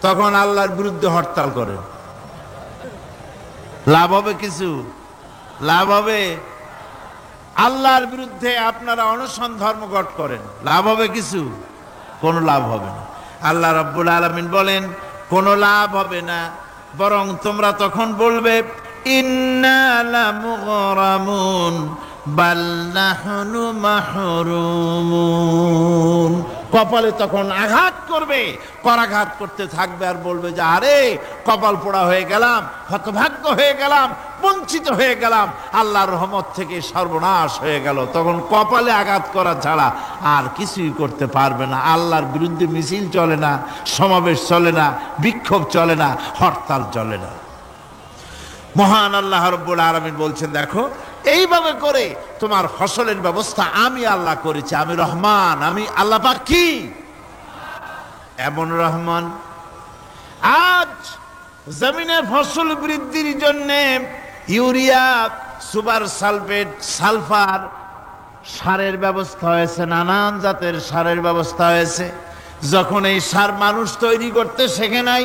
তখন আল্লাহর বিরুদ্ধে হরতাল করেন। লাভ হবে কিছু? লাভ হবে? আল্লাহর বিরুদ্ধে আপনারা অনশন ধর্মঘট করেন, লাভ হবে কিছু? কোনো লাভ হবে না। আল্লাহ রাব্বুল আলামিন বলেন, কোনো লাভ হবে না, বরং তোমরা তখন বলবে, ইন্না লামুগরামুন বাল নাহনু মাহরুমুন। কপালে তখন আঘাত করবে, করাঘাত করতে থাকবে আর বলবে যে আরে কপাল পোড়া হয়ে গেলাম, হতভাগ্য হয়ে গেলাম, বঞ্চিত হয়ে গেলাম, আল্লাহর রহমত থেকে সর্বনাশ হয়ে গেল। তখন কপালে আঘাত করা ছাড়া আর কিছুই করতে পারবে না। আল্লাহর বিরুদ্ধে মিছিল চলে না, সমাবেশ চলে না, বিক্ষোভ চলে না, হরতাল চলে না। মহান আল্লাহ রাব্বুল আলামিন বলছেন, দেখো এইভাবে করে তোমার ফসলের ব্যবস্থা আমি আল্লাহ করেছি। আমি রহমান, আমি আল্লাহ পাক কি এমন রহমান। আজ জমিনে ফসল বৃদ্ধির জন্য ইউরিয়া, সুপার সালফেট, সালফার সারের ব্যবস্থা হয়েছে, নানান জাতের সারের ব্যবস্থা হয়েছে। যখন এই সার মানুষ তৈরি করতে শেখে নাই,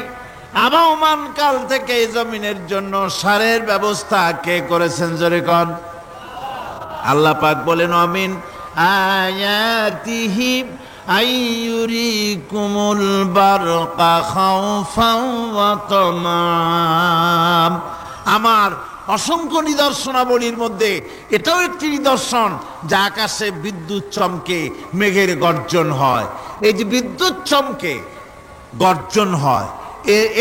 আবহমান কাল থেকে এই জমিনের জন্য সারের ব্যবস্থা কে করেছেন? জোরে কোন আল্লাহ পাক বলেন, আমিন আয়াতিহি আইয়ুরিকুমুল বারকা খাউফান ওয়া তামাম। আমার অসংখ্য নিদর্শনাবলীর মধ্যে এটাও একটি নিদর্শন, যা আকাশে বিদ্যুৎ চমকে মেঘের গর্জন হয়। এই যে বিদ্যুৎ চমকে গর্জন হয়,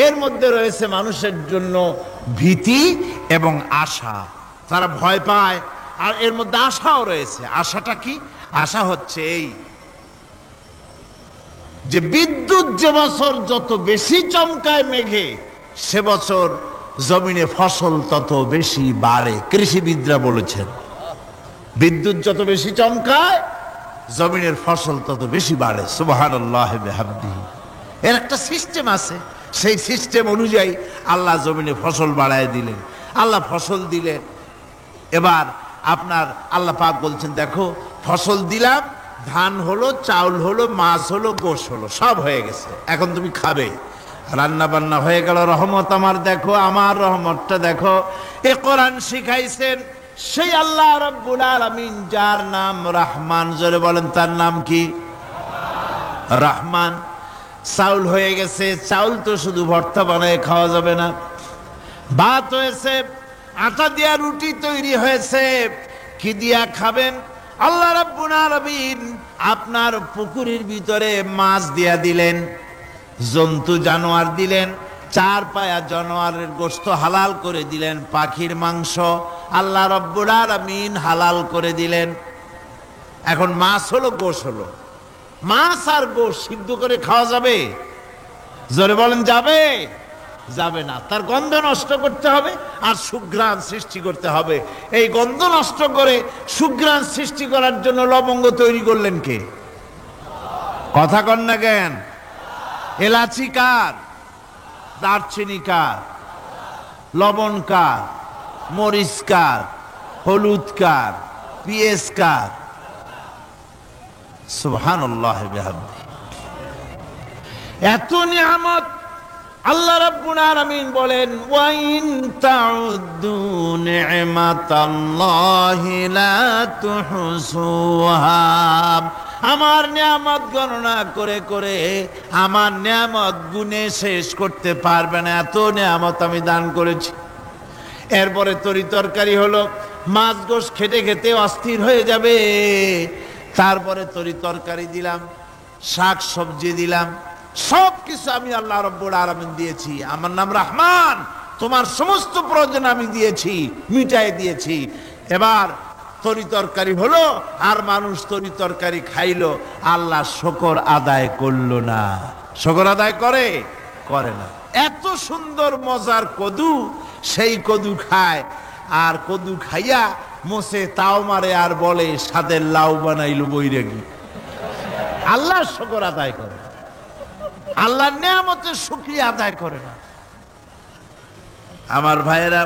এর মধ্যে রয়েছে মানুষের জন্য ভীতি এবং আশা। তারা ভয় পায়, আর এর মধ্যে আশাও রয়েছে। আশাটা কি? আশা হচ্ছে এই যে বিদ্যুৎ যে বছর যত বেশি চমকায় মেঘে, সে বছর জমিনে ফসল তত বেশি বাড়ে। কৃষিবিদরা বলেছেন, বিদ্যুৎ যত বেশি চমকায় জমিনের ফসল তত বেশি বাড়ে। সুবহানাল্লাহ বিহামদিহি। এর একটা সিস্টেম আছে, সেই সিস্টেম অনুযায়ী আল্লাহ জমিনে ফসল বাড়ায় দিলেন। আল্লাহ ফসল দিলেন। এবার আপনার আল্লাহ পাক বলছেন, দেখো ফসল দিলাম, ধান হলো, চাউল হলো, মাছ হলো, গোশ হলো, সব হয়ে গেছে। এখন তুমি খাবে, রান্না বান্না হয়ে গেল। রহমত আমার দেখো, আমার রহমতটা দেখো। এ কোরআন শিখাইছেন সেই আল্লাহ রাব্বুল আলামিন, যার নাম রহমান। জোরে বলেন, তার নাম কি? রহমান। চাউল হয়ে গেছে, চাউল তো শুধু ভর্তা বানায় খাওয়া যাবে না। ভাত হয়েছে, আটা দিয়া রুটি তৈরি হয়েছে, কি দিয়া খাবেন? আল্লাহ রাব্বুল আলামিন আপনার পুকুরের ভিতরে মাছ দিয়া দিলেন, জন্তু জানোয়ার দিলেন, চার পায়া জানোয়ারের গোশত হালাল করে দিলেন, পাখির মাংস আল্লাহ রাব্বুল আলামিন হালাল করে দিলেন। এখন মাছ হলো, গোশ হলো। মাছ আর গোশ সিদ্ধ করে খাওয়া যাবে? জোরে বলেন, যাবে? যাবে না। তার গন্ধ নষ্ট করতে হবে আর সুঘ্রাণ সৃষ্টি করতে হবে। এই গন্ধ নষ্ট করে সুঘ্রাণ সৃষ্টি করার জন্য লবঙ্গ তৈরি করলেন কে? কথা কন না কেন? এলাচি কার? দারচিনি কার? লবণ কার? মরিচ কার? হলুদ কার? পেঁয়াজ কার? সুবহানাল্লাহ বিহামদিহি। এত নিয়ামত আল্লাহ রাব্বুল আলামিন বলেন, ওয়া ইন তাউদ্দু নি'মাতাল্লাহি লা তুহসুহা। আমার নিয়ামত গণনা করে করে আমার নিয়ামত গুণে শেষ করতে পারবে না, এত নিয়ামত আমি দান করেছি। এরপরে তরি তরকারি হলো, মাছ গোশ খেতে খেতে অস্থির হয়ে যাবে। তারপরে তরি তরকারি দিলাম, শাক সবজি দিলাম, সব কিছু আমি আল্লাহ রাব্বুল আলামিন দিয়েছি। আমার নাম রহমান, তোমার সমস্ত প্রয়োজন আমি দিয়েছি, মিটাই দিয়েছি। এবার তরি তরকারি হলো, আর মানুষ তরি তরকারি খাইলো, আল্লাহ শুকর আদায় করলো না। শুকর আদায় করে? করে না। এত সুন্দর মজার কদু, সেই কদু খায়, আর কদু খাইয়া মোসে তাও মারে আর বলে সাদের লাউ বানাইলো বৈরাগী। আল্লাহ শুকর আদায় করে, আল্লাহর নিয়ামতের শুকরিয়া আদায় করে না। আমার ভাইয়েরা,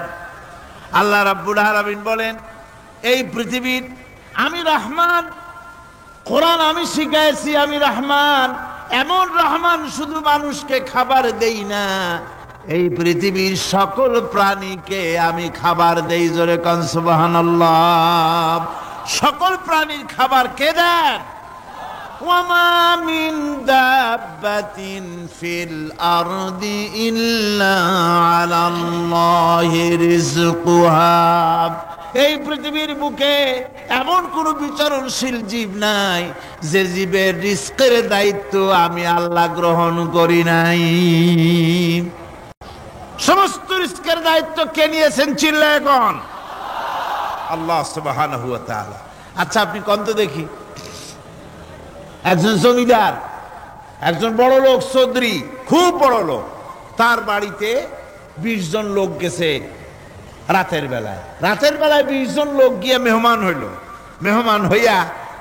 আল্লাহ রাব্বুল আলামিন বলেন, এই পৃথিবীর আমি রহমান, কোরআন আমি শিখাইছি আমি রহমান। এমন রহমান, শুধু মানুষকে খাবার দেই না, এই পৃথিবীর সকল প্রাণীকে আমি খাবার দেই। জোরে কোন সুবহানাল্লাহ। সকল প্রাণীর খাবার কে দেন? ওয়ামা মিন দাব্বাতিন ফিল আরদি ইল্লা আলাল্লাহি রিজকুহা। এই পৃথিবীর বুকে এমন কোন বিচরণশীল জীব নাই যে জীবের রিস্কের দায়িত্ব আমি আল্লাহ গ্রহণ করি নাই। সমস্ত রিস্কের দায়িত্ব কে নিয়েছেন? চিল্লা এখন আল্লাহ সুবহানাহু ওয়া তাআলা। আচ্ছা আপনি কোন তো দেখি, একজন জমিদার, একজন বড় লোক, চৌধুরী, খুব বড় লোক, তার বাড়িতে 20 জন লোক গেছে রাতের বেলায়। 20 জন লোক গিয়ে মেহমান হইল। মেহমান হইয়া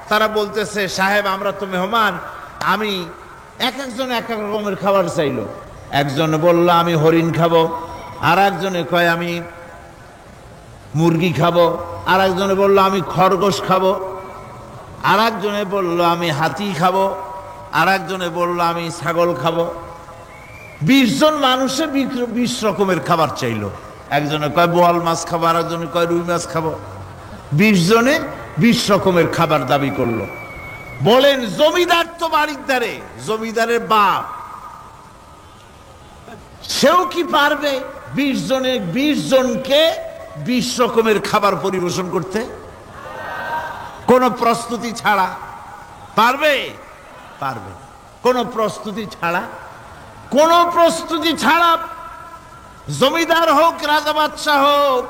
তারা বলতেছে, সাহেব আমরা তো মেহমান, আমি একজন এক এক রকমের খাবার চাইলো। একজন বলল আমি হরিণ খাবো, আর একজনে কয় আমি মুরগি খাবো, আর একজনে বলল আমি খরগোশ খাবো, আর একজনে বলল আমি হাতি খাবো, আর একজনে বলল আমি ছাগল খাবো। 20 জন মানুষে 20 রকমের খাবার চাইলো। একজনে কয় বোয়াল মাছ খাবো, আর একজনে কয় রুই মাছ খাবো। 20 জনে 20 রকমের খাবার দাবি করলো। বলেন জমিদার তো বাড়ির ধারে, জমিদারের বাপ, সেও কি পারবে 20 জনকে 20 রকমের খাবার পরিবেশন করতে? কোন প্রস্তুতি ছাড়া পারবে? পারবে। কোন প্রস্তুতি ছাড়া, কোন প্রস্তুতি ছাড়া জমিদার হোক রাজা বাদশাহ হোক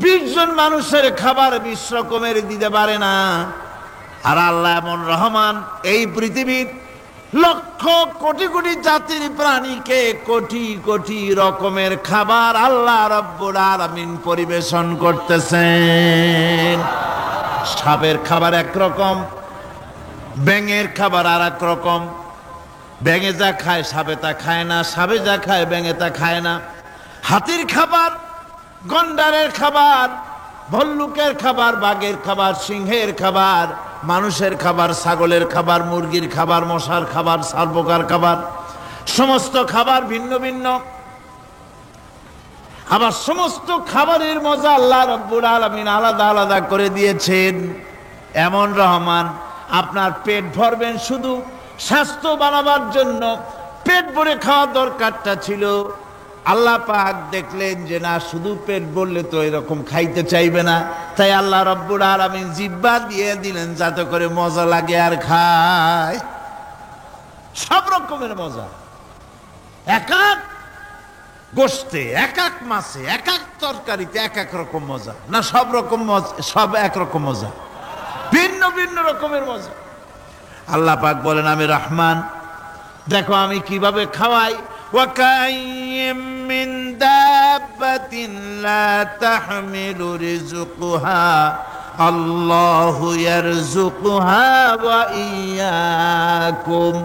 20 জন মানুষের খাবার 20 রকমের দিতে পারে না। আর আল্লাহ এমন রহমান, এই পৃথিবীর লক্ষ কোটি কোটি জাতির প্রাণীকে কোটি কোটি রকমের খাবার আল্লাহ রাব্বুল আলামিন পরিবেশন করতেছেন। সাপের খাবার একরকম, ব্যাঙের খাবার আর এক রকম। ব্যাঙে যা খায় সাপে তা খায় না, সাপে যা খায় ব্যাঙে তা খায় না। হাতির খাবার, গন্ডারের খাবার, ভল্লুকের খাবার, বাঘের খাবার, সিংহের খাবার, মানুষের খাবার, ছাগলের খাবার, মুরগির খাবার, মশার খাবার, সারপোকার খাবার, সমস্ত খাবার ভিন্ন ভিন্ন। আবার সমস্ত খাবারের মজা আল্লাহ রাব্বুল আলামিন আলাদা আলাদা করে দিয়েছেন। এমন রহমান, আপনার পেট ভরবেন শুধু স্বাস্থ্য বানাবার জন্য, পেট ভরে খাওয়া দরকারটা ছিল। আল্লাহ পাক দেখলেন যে না, শুধু পেট ভরলে তো এরকম খাইতে চাইবে না, তাই আল্লাহ রাব্বুল আলামিন জিহ্বা দিয়ে দিলেন যাতে করে মজা লাগে আর খায়। সব রকমের মজা, এক এক গোশতে, এক এক মাছে, এক এক তরকারিতে এক এক রকম মজা। না সব রকম মজা, সব একরকম মজা, ভিন্ন ভিন্ন রকমের মজা। আল্লাহ পাক বলেন আমি রহমান, দেখো আমি কিভাবে খাওয়াই। ওয়াকাইয়্যিম মিন দাব্বাতিন লা তাহমিলু রিজকুহা আল্লাহু ইয়ারযুকুহা ওয়া ইয়্যাকুম।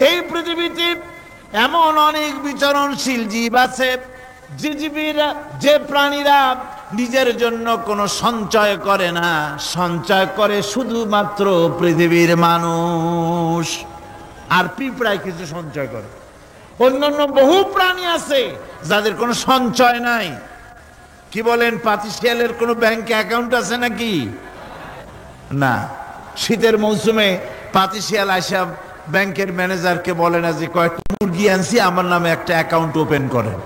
এই পৃথিবীতে এমন অনেক বিচরণশীল জীব আছে, যে জীবীরা, যে প্রাণীরা নিজের জন্য কোনো সঞ্চয় করে না, সঞ্চয় করে শুধুমাত্র পৃথিবীর মানুষ। আর পিঁপড়ায় কিছু সঞ্চয় করে। অন্যান্য বহু প্রাণী আছে যাদের কোনো সঞ্চয় নাই। কি বলেন, পাতিশিয়ালের কোনো ব্যাংকে অ্যাকাউন্ট আছে নাকি? না। শীতের মৌসুমে পাতিশিয়াল আসা ব্যাংকের ম্যানেজারকে বলে না যে কয়েকটা মুরগি আনছি, আমার নামে একটা অ্যাকাউন্ট ওপেন করেন,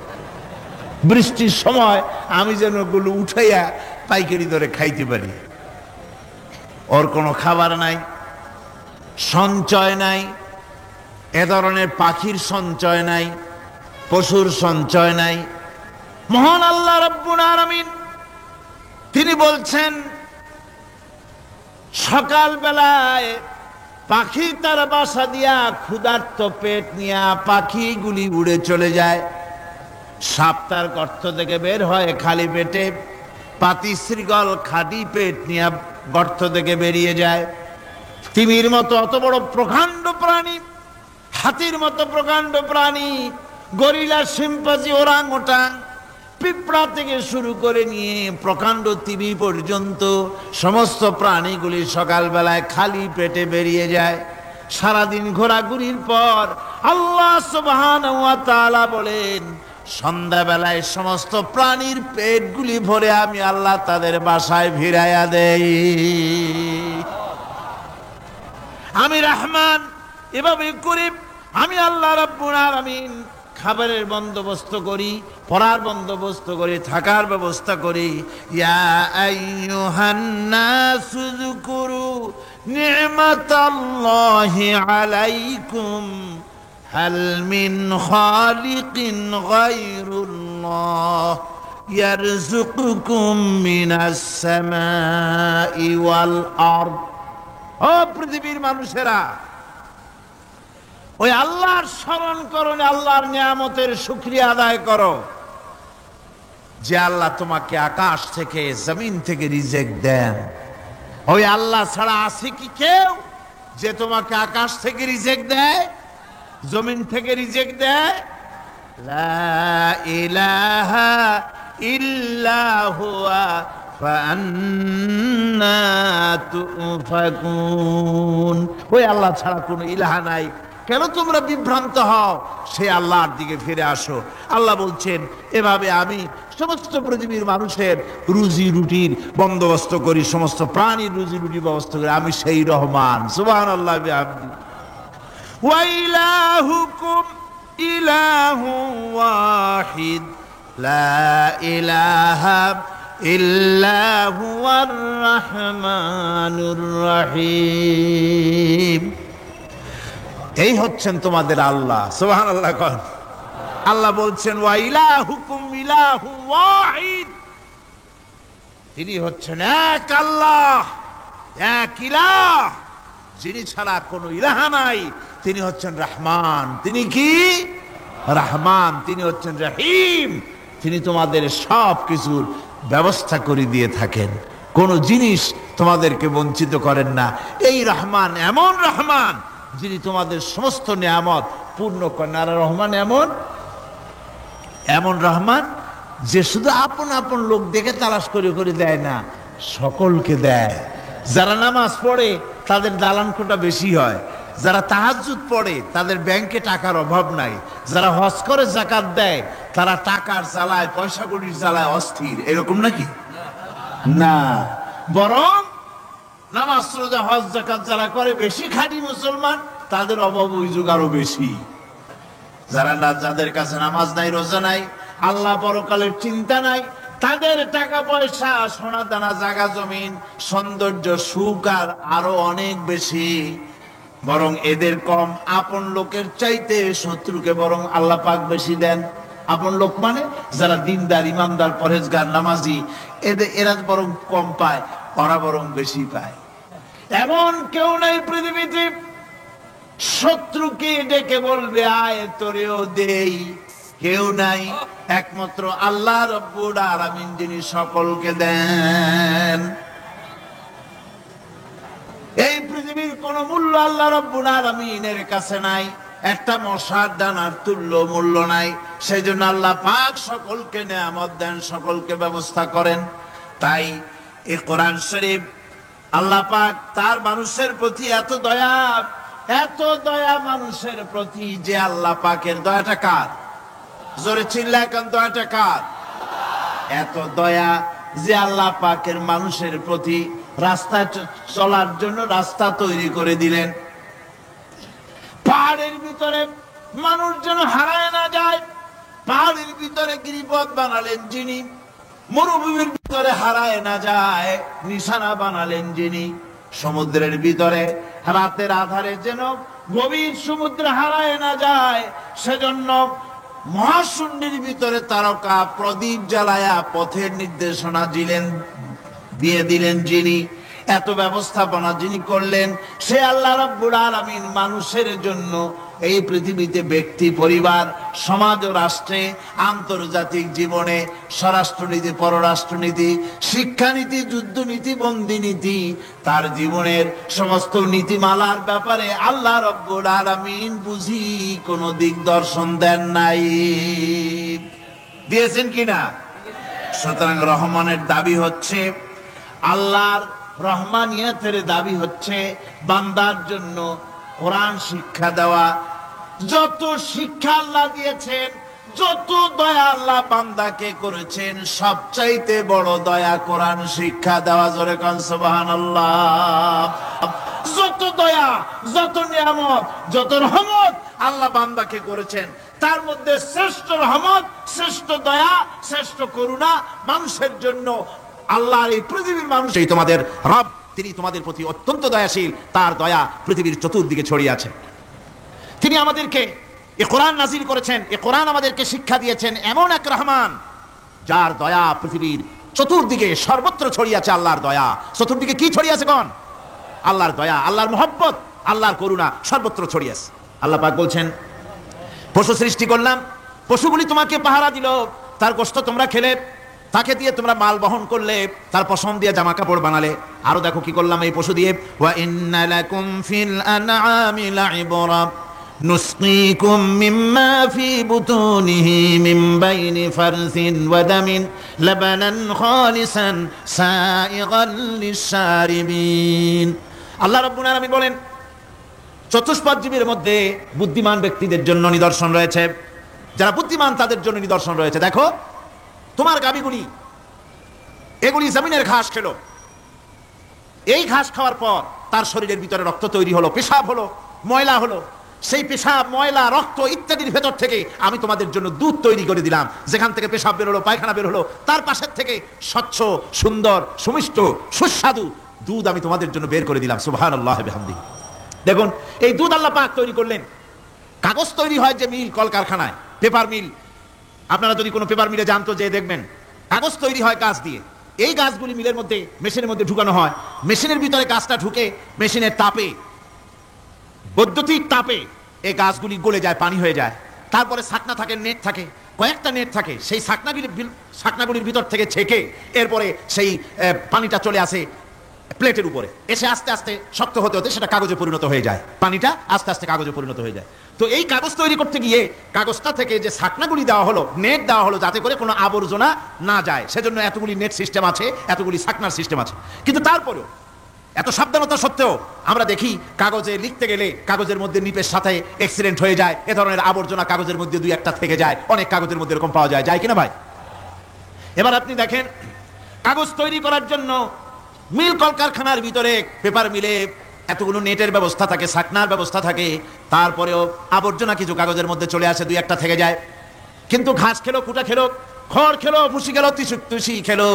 বৃষ্টির সময় আমি যেন ওগুলো উঠাইয়া পাইকারি দরে খাইতে পারি। ওর কোনো খাবার নাই, সঞ্চয় নাই। এ ধরনের পাখির সঞ্চয় নাই, পশুর সঞ্চয় নাই। মহান আল্লাহ রাব্বুল আলামিন তিনি বলছেন, সকাল বেলায় পাখি তার বাসা দিয়া ক্ষুধার্ত পেট নিয়া পাখিগুলি উড়ে চলে যায়। সাপ তার গর্ত থেকে বের হয় খালি পেটে, পাতি শৃগল খালি পেট নিয়ে গর্ত থেকে বেরিয়ে যায়। তিমির মতো অত বড় প্রকাণ্ড প্রাণী, হাতির মতো প্রকাণ্ড প্রাণী, গরিলা, শিম্পাঞ্জি, ওরাংওটাং, পিঁপড়া থেকে শুরু করে নিয়ে প্রকাণ্ড তিমি পর্যন্ত সমস্ত প্রাণীগুলি সকালবেলায় খালি পেটে বেরিয়ে যায়। সারাদিন ঘোরাঘুরির পর আল্লাহ সুবহানাহু ওয়া তাআলা বলেন, সন্ধ্যাবেলায় সমস্ত প্রাণীর পেটগুলি ভরে আমি আল্লাহ তাদের বাসায় ফিরাইয়া দেই। আমি রহমান, এভাবে করে আমি আল্লাহ রাব্বুল আলামিন খাবারের বন্দোবস্ত করি, পড়ার বন্দোবস্ত করি, থাকার ব্যবস্থা করি। ইয়া আইয়ুহান নাসু যকুরু নি'মাতাল্লাহি আলাইকুম হাল মিন খালিকিন গায়রুল্লাহ ইয়ারযুকুকুম মিনাস সামাই ওয়াল আরদ। ও পৃথিবীর মানুষেরা, ওই আল্লাহর স্মরণ করো, আল্লাহর নিয়ামতের শুকরিয়া আদায় করো যে আল্লাহ তোমাকে আকাশ থেকে জমিন থেকে রিজিক দেন। ওই আল্লাহ ছাড়া আছে কি কেউ যে তোমাকে আকাশ থেকে রিজিক দেয়, জমিন থেকে রিজিক দেয়? লা ইলাহা ইল্লা হুয়া ফাআন্না তুফাকুন। ওই আল্লাহ ছাড়া কোনো ইলাহা নাই, কেন তোমরা বিভ্রান্ত হও? সেই আল্লাহর দিকে ফিরে আসো। আল্লাহ বলছেন, এভাবে আমি সমস্ত পৃথিবীর মানুষের রুজি রুটির বন্দোবস্ত করি, সমস্ত প্রাণীর রুজি রুটির ব্যবস্থা করি। আমি সেই রহমান। সুবহানাল্লাহ বিহামদি। ওয়া ইলাহুকুম ইলাহু ওয়াহিদ লা ইলাহা ইল্লা হুয়ার রাহমানুর রহিম। এই হচ্ছেন তোমাদের আল্লাহ। সুবহানাল্লাহ। আল্লাহ বলছেন, ওয়া ইলাহুকুম ইলাহু ওয়াহিদ, তিনি হচ্ছেন এক আল্লাহ, এক ইলাহ, যিনি ছাড়া কোনো ইলাহা নাই। তিনি হচ্ছেন রহমান। তিনি কি? রহমান। তিনি হচ্ছেন রহিম। তিনি তোমাদের সব কিছুর ব্যবস্থা করে দিয়ে থাকেন, কোনো জিনিস তোমাদেরকে বঞ্চিত করেন না। এই রহমান এমন রহমান যিনি তোমাদের সমস্ত নিয়ামত পূর্ণ করেন। আর রহমান এমন রহমান যে শুধু আপন আপন লোক দেখে তালাশ করে করে দেয় না, সকলকে দেয়। যারা নামাজ পড়ে তাদের দালান কোটা বেশি হয়, যারা তাহাজ্জুদ পড়ে তাদের ব্যাংকে টাকার অভাব নাই, যারা হজ করে যাকাত দেয় তারা টাকার জ্বালায়, পয়সা কড়ির জ্বালায় অস্থির। এরকম নাকি? না, বরং নামাজ রোজা হজ যাকাত যারা করে বেশি খাঁটি মুসলমান, তাদের অভাব অভিযোগ আরো বেশি। যাদের কাছে নামাজ নাই, রোজা নাই, আল্লাহ পরকালের চিন্তা নাই, তাদের টাকা পয়সা, সোনা দানা, জায়গা জমিন, সৌন্দর্য, সুখ আর আরো অনেক বেশি। বরং এদের কম। আপন লোকের চাইতে শত্রুকে বরং আল্লাহ পাক বেশি দেন। আপন লোক মানে যারা দিনদার, ইমানদার, পরহেজগার, নামাজি, এরা বরং কম পায়, ওরা বরং বেশি পায়। এমন কেউ নাই পৃথিবীতে শত্রুকে ডেকে বলবে আয় তোরেও দেই, কেউ নাই। একমাত্র আল্লাহ রব্বুল আলামিন যিনি সকলকে দেন। এই পৃথিবীর কোন মূল্য আল্লাহ রব্বুল আলামিনের কাছে নাই, একটা মশার দানার তুল্য মূল্য নাই। সেই জন্য আল্লাহ পাক সকলকে নিয়ামত দেন, সকলকে ব্যবস্থা করেন। তাই এই কোরআন শরীফ আল্লাহ পাক তার মানুষের প্রতি এত দয়া মানুষের প্রতি, যে আল্লাহ পাকের দয়াটা কার? জোরে চিল্লায় এখন, দয়াটা কার? এত দয়া যে আল্লাহ পাকের মানুষের প্রতি রাস্তা চলার জন্য রাস্তা তৈরি করে দিলেন। পাহাড়ের ভিতরে মানুষ যেন হারায় না যায়, পাহাড়ের ভিতরে গিরিপথ বানালেন যিনি। মরুভূমির ভিতরে হারায় না যায়, নিশানা বানালেন যিনি। সমুদ্রের ভিতরে রাতের আধারে যেন গভীর সমুদ্রে হারায় না যায়, সেজন্য মহাশূন্যের ভিতরে তারকা প্রদীপ জ্বালায়া পথের নির্দেশনা দিয়ে দিলেন যিনি। এত ব্যবস্থাপনা যিনি করলেন, সে আল্লাহ রাব্বুল আলামিন মানুষের জন্য এই পৃথিবীতে ব্যক্তি, পরিবার, সমাজ ও রাষ্ট্রে, আন্তর্জাতিক জীবনে, স্বরাষ্ট্রনীতি, পররাষ্ট্রনীতি, শিক্ষানীতি, যুদ্ধনীতি, বন্দিনীতি, তার জীবনের সমস্ত নীতিমালার ব্যাপারে আল্লাহ রাব্বুল আলামিন বুঝি কোনো দিকদর্শন দেন নাই। দিয়েছেন কিনা? সুতরাং রহমানের দাবি হচ্ছে, আল্লাহর রহমানিয়তের দাবি হচ্ছে বান্দার জন্য কোরআন শিক্ষা দেওয়া। যত শিক্ষা আল্লাহ দিয়েছেন, যত দয়া আল্লাহ বান্দাকে করেছেন, সবচাইতে বড় দয়া কোরআন শিক্ষা দেওয়া। জোরে কান সুবহানাল্লাহ। যত দয়া, যত নিয়ামত, যত রহমত আল্লাহ বান্দাকে করেছেন, তার মধ্যে শ্রেষ্ঠ রহমত, শ্রেষ্ঠ দয়া, শ্রেষ্ঠ করুণা মানুষের জন্য। আল্লাহর এই পৃথিবীর মানুষ, এই তোমাদের রব, তিনি তোমাদের প্রতি অত্যন্ত দয়াশীল, তার দয়া পৃথিবীর চতুর্দিকে ছড়িয়ে আছে। তিনি আমাদেরকে এই কোরআন নাজিল করেছেন, এই কোরআন আমাদেরকে শিক্ষা দিয়েছেন এমন এক রহমান যার দয়া পৃথিবীর চতুর্দিকে সর্বত্র ছড়িয়ে আছে। আল্লাহর দয়া চতুর্দিকে কি ছড়িয়ে আছে? কোন? আল্লাহর দয়া, আল্লাহর মহব্বত, আল্লাহর করুণা সর্বত্র ছড়িয়ে আছে। আল্লাহ পাক বলছেন, পশু সৃষ্টি করলাম, পশুগুলি তোমাকে পাহারা দিল, তার গোশত তোমরা খেলে, তাকে দিয়ে তোমরা মাল বহন করলে, তার পশম দিয়ে জামা কাপড় বানালে। আরো দেখো কি করলাম এই পশু দিয়ে, ওয়া ইন্না লাকুম ফিল আনআমি লাইবরা নুসকিকুম মিম্মা ফি বুতুনিহি মিন বাইনি ফারসিন ওয়া দামিন লাবানান খালিসান সাইগাল লিশারিবিন। আল্লাহ রাব্বুল আলামিন বলেন, চতুষ্পদ জীবের মধ্যে বুদ্ধিমান ব্যক্তিদের জন্য নিদর্শন রয়েছে, যারা বুদ্ধিমান তাদের জন্য নিদর্শন রয়েছে। দেখো তোমার গাভীগুলি, এগুলি জমিনের ঘাস খেলো, এই ঘাস খাওয়ার পর তার শরীরের ভিতরে রক্ত তৈরি হলো, পেশাব হলো, ময়লা হলো। সেই পেশাব, ময়লা, রক্ত ইত্যাদির ভেতর থেকে আমি তোমাদের জন্য দুধ তৈরি করে দিলাম। যেখান থেকে পেশাব বের হলো, পায়খানা বের হলো, তার পাশের থেকে স্বচ্ছ, সুন্দর, সুমিষ্ট, সুস্বাদু দুধ আমি তোমাদের জন্য বের করে দিলাম। সুবহানাল্লাহ বিহামদিহি। দেখুন এই দুধ আল্লাহ পাক তৈরি করলেন। কাগজ তৈরি হয় যে মিল, কলকারখানায়, পেপার মিল, আপনারা যদি কোনো পেপার মিলে জানতো যে দেখবেন কাগজ তৈরি হয় গাছ দিয়ে। এই গাছগুলি মিলের মধ্যে, মেশিনের মধ্যে ঢুকানো হয়, মেশিনের ভিতরে গাছটা ঢুকে মেশিনের তাপে, বৈদ্যুতিক তাপে এই গাছগুলি গলে যায়, পানি হয়ে যায়। তারপরে ছাকনা থাকে, নেট থাকে, কয়েকটা নেট থাকে, সেই ছাকনাগুলির ভিতর থেকে ছেঁকে এরপরে সেই পানিটা চলে আসে প্লেটের উপরে, এসে আস্তে আস্তে শক্ত হতে হতে সেটা কাগজে পরিণত হয়ে যায়। পানিটা আস্তে আস্তে কাগজে পরিণত হয়ে যায়। তো এই কাগজ তৈরি করতে গিয়ে কাগজটা থেকে যে ছাকনাগুলি দেওয়া হলো, নেট দেওয়া হলো, যাতে করে কোনো আবর্জনা না যায়, সেজন্য এতগুলি নেট সিস্টেম আছে, এতগুলি ছাকনার সিস্টেম আছে। কিন্তু তারপরেও এত সাবধানতা সত্ত্বেও আমরা দেখি কাগজে লিখতে গেলে কাগজের মধ্যে নিপের সাথে অ্যাক্সিডেন্ট হয়ে যায়, এ ধরনের আবর্জনা কাগজের মধ্যে দুই একটা থেকে যায়, অনেক কাগজের মধ্যে এরকম পাওয়া যায়, যায় কিনা ভাই? এবার আপনি দেখেন, কাগজ তৈরি করার জন্য মিল কলকারখানার ভিতরে, পেপার মিলে এতগুলো নেটের ব্যবস্থা থাকে, ছাকনার ব্যবস্থা থাকে, তারপরেও আবর্জনা কিছু কাগজের মধ্যে চলে আসে, দুই একটা থেকে যায়। কিন্তু ঘাস খেলো, কুটা খেলো, খড় খেলো, ভুসি খেলো, তুষি খেলো,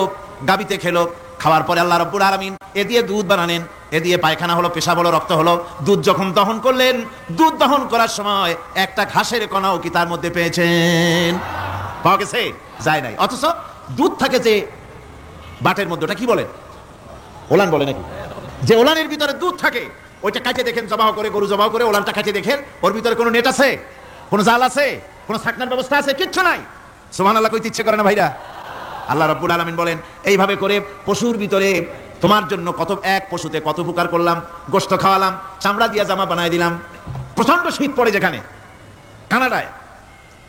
গাবিতে খেলো, খাওয়ার পরে আল্লাহ রাব্বুল আলামিন এ দিয়ে দুধ বানালেন, এ দিয়ে পায়খানা হলো, পেশাব হলো, রক্ত হলো। দুধ যখন দহন করলেন, দুধ দহন করার সময় একটা ঘাসের কণাও কি তার মধ্যে পেয়েছেন? পাওয়া গেছে? যায় নাই। অথচ দুধ থাকে যে বাটের মধ্যে, ওটা কি বলেন? ওলান বলে নাকি? যে ওলানের ভিতরে দুধ থাকে, ওইটা কাটে দেখেন, জবাহ করে, গরু জবাহ করে ওলানটা কাটে দেখেন, ওর ভিতরে কোনো নেট আছে, কোনো জাল আছে, কোনো ছাকনার ব্যবস্থা আছে? কিচ্ছু নাই। সুবহানাল্লাহ কইতে ইচ্ছে করে না ভাইরা? আল্লাহ রাব্বুল আলামিন বলেন, এইভাবে করে পশুর ভিতরে তোমার জন্য কত, এক পশুতে কত উপকার করলাম, গোশত খাওয়ালাম, চামড়া দিয়া জামা বানাই দিলাম। প্রচন্ড শীত পড়ে যেখানে, কানাডায়,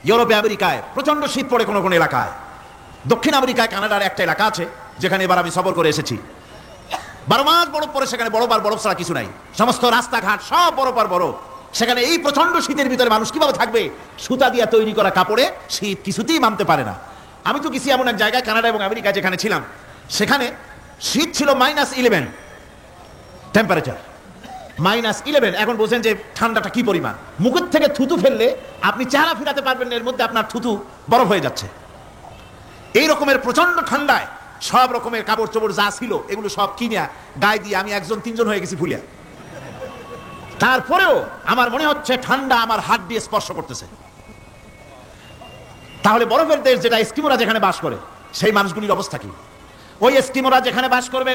ইউরোপে, আমেরিকায় প্রচন্ড শীত পড়ে কোনো কোনো এলাকায়। দক্ষিণ আমেরিকায়, কানাডার একটা এলাকা আছে যেখানে এবার আমি সফর করে এসেছি। 12 মাস বরফ পড়ে, সেখানে বরফ ছাড়া কিছু নাই, সমস্ত রাস্তাঘাট সব বরফ আর বরফ। সেখানে এই প্রচন্ড শীতের ভিতরে মানুষ কিভাবে থাকবে? সুতা দিয়ে তৈরি করা কাপড়ে শীত কিছুতেই মানতে পারে না। আমি তো কিছু এমন এক জায়গায়, কানাডা এবং আমেরিকা যেখানে ছিলাম, সেখানে শীত ছিল -11 টেম্পারেচার, -11। এখন বলছেন যে ঠান্ডাটা কি পরিমাণ, মুখের থেকে থুতু ফেললে আপনি চেহারা ফিরাতে পারবেন না, এর মধ্যে আপনার থুতু বরফ হয়ে যাচ্ছে। এই রকমের প্রচন্ড ঠান্ডায় সব রকমের কাপড় চোপড় যা ছিল এগুলো সব কিনে গায়ে দিয়ে আমি 1-3 জন হয়ে গেছি ফুলিয়া। তারপরেও আমার মনে হচ্ছে ঠান্ডা আমার হাত দিয়ে স্পর্শ করতেছে। তাহলে বরফের দেশ যেটা, এস্কিমোরা যেখানে বাস করে, সেই মানুষগুলির অবস্থা কি? ওই এস্কিমোরা যেখানে বাস করবে,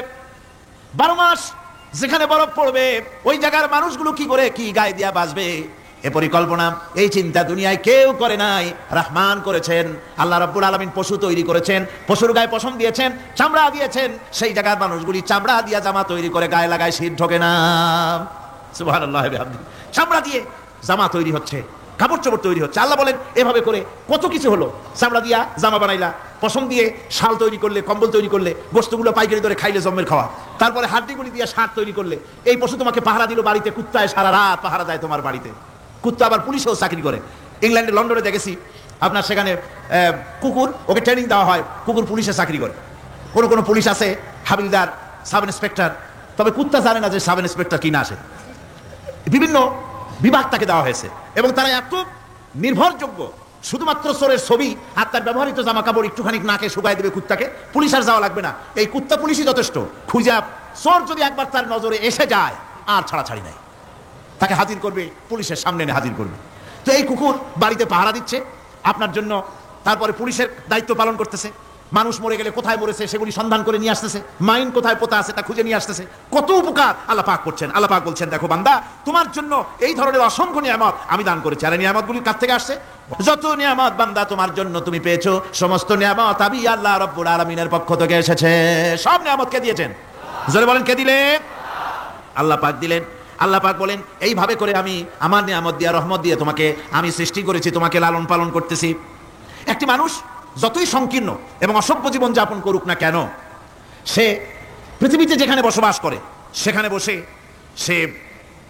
12 মাস যেখানে বরফ পড়বে, ওই জায়গার মানুষগুলো কি করে, কি গায়ে দিয়া বাঁচবে? এ পরিকল্পনা, এই চিন্তা দুনিয়ায় কেউ করে নাই, রহমান করেছেন। আল্লাহ রাব্বুল আলামিন পশু তৈরি করেছেন, পশুর গায়ে পশম দিয়েছেন, চামড়া দিয়েছেন, সেই জায়গার মানুষগুলি চামড়া দিয়া জামা তৈরি করে গায়ে লাগায়, শীত ঢোকে না। সুবহানাল্লাহ বিহামদিহি। চামড়া দিয়ে জামা তৈরি হচ্ছে, কাপড় চোপড় তৈরি হচ্ছে। আল্লাহ বলেন এভাবে করে কত কিছু হলো। চামড়া দিয়া জামা বানাইলা, পশম দিয়ে শাল তৈরি করলে, কম্বল তৈরি করলে, গোশতগুলো পাইকারি ধরে খাইলে জম্মের খাওয়া, তারপরে হাড্ডিগুলি দিয়ে শার্ট তৈরি করলে। এই পশু তোমাকে পাহারা দিল বাড়িতে, কুত্তায় সারা রাত পাহারা দেয় তোমার বাড়িতে। কুত্তা আবার পুলিশেও চাকরি করে। ইংল্যান্ডে, লন্ডনে দেখেছি আপনার, সেখানে কুকুর, ওকে ট্রেনিং দেওয়া হয়, কুকুর পুলিশে চাকরি করে। কোনো কোনো পুলিশ আছে হাবিলদার, সাব ইন্সপেক্টর, তবে কুত্তা জানে না যে সাব ইন্সপেক্টর কি না আসে। বিভিন্ন বিভাগ তাকে দেওয়া হয়েছে এবং তারা এত নির্ভরযোগ্য, শুধুমাত্র চোরের ছবি আর তার ব্যবহৃত জামা কাপড় একটুখানি নাকে শুকাই দেবে কুত্তাকে, পুলিশ আর যাওয়া লাগবে না, এই কুত্তা পুলিশই যথেষ্ট। খুঁজা চোর যদি একবার তার নজরে এসে যায় আর ছাড়াছাড়ি নাই, তাকে হাজির করবে, পুলিশের সামনে এনে হাজির করবে। তো এই কুকুর বাড়িতে পাহারা দিচ্ছে আপনার জন্য, তারপরে পুলিশের দায়িত্ব পালন করতেছে, মানুষ মরে গেলে কোথায় মরেছে সেগুলি সন্ধান করে নিয়ে আসতেছে, মাইন কোথায় পোতা আছে তা খুঁজে নিয়ে আসতেছে। কত উপকার আল্লাহ পাক করছেন। আল্লাহ পাক বলছেন, দেখো বান্দা, তোমার জন্য এই ধরনের অসংখ্য নিয়ামত আমি দান করেছি। আর নিয়ামতগুলি কার থেকে আসছে? যত নিয়ামত বান্দা তোমার জন্য তুমি পেয়েছো, সমস্ত নিয়ামত আমি আল্লাহ রাব্বুল আলামিনের পক্ষ থেকে এসেছে। সব নিয়ামত কে দিয়েছেন? জোরে বলেন, কে দিলেন? আল্লাহ পাক দিলেন। আল্লাহ পাক বলেন, এইভাবে করে আমি আমার নিয়ামত দিয়া, রহমত দিয়ে তোমাকে আমি সৃষ্টি করেছি, তোমাকে লালন পালন করতেছি। একটি মানুষ যতই সংকীর্ণ এবং অসভ্য জীবন যাপন করুক না কেন, সে পৃথিবীতে যেখানে বসবাস করে সেখানে বসে সে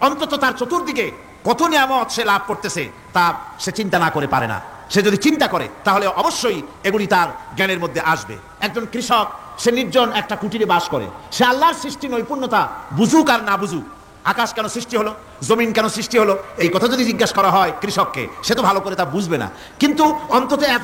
অন্তত তার চতুর্দিকে কত নিয়ামত সে লাভ করতেছে তা সে চিন্তা না করে পারে না। সে যদি চিন্তা করে তাহলে অবশ্যই এগুলি তার জ্ঞানের মধ্যে আসবে। একজন কৃষক, সে নির্জন একটা কুটিরে বাস করে, সে আল্লাহর সৃষ্টি নৈপুণ্যতা বুঝুক আর না বুঝুক, আকাশ কেন সৃষ্টি হলো, জমিন কেন সৃষ্টি হলো, এই কথা যদি জিজ্ঞাসা করা হয় কৃষককে, সে তো ভালো করে তা বুঝবে না, কিন্তু অন্তত এত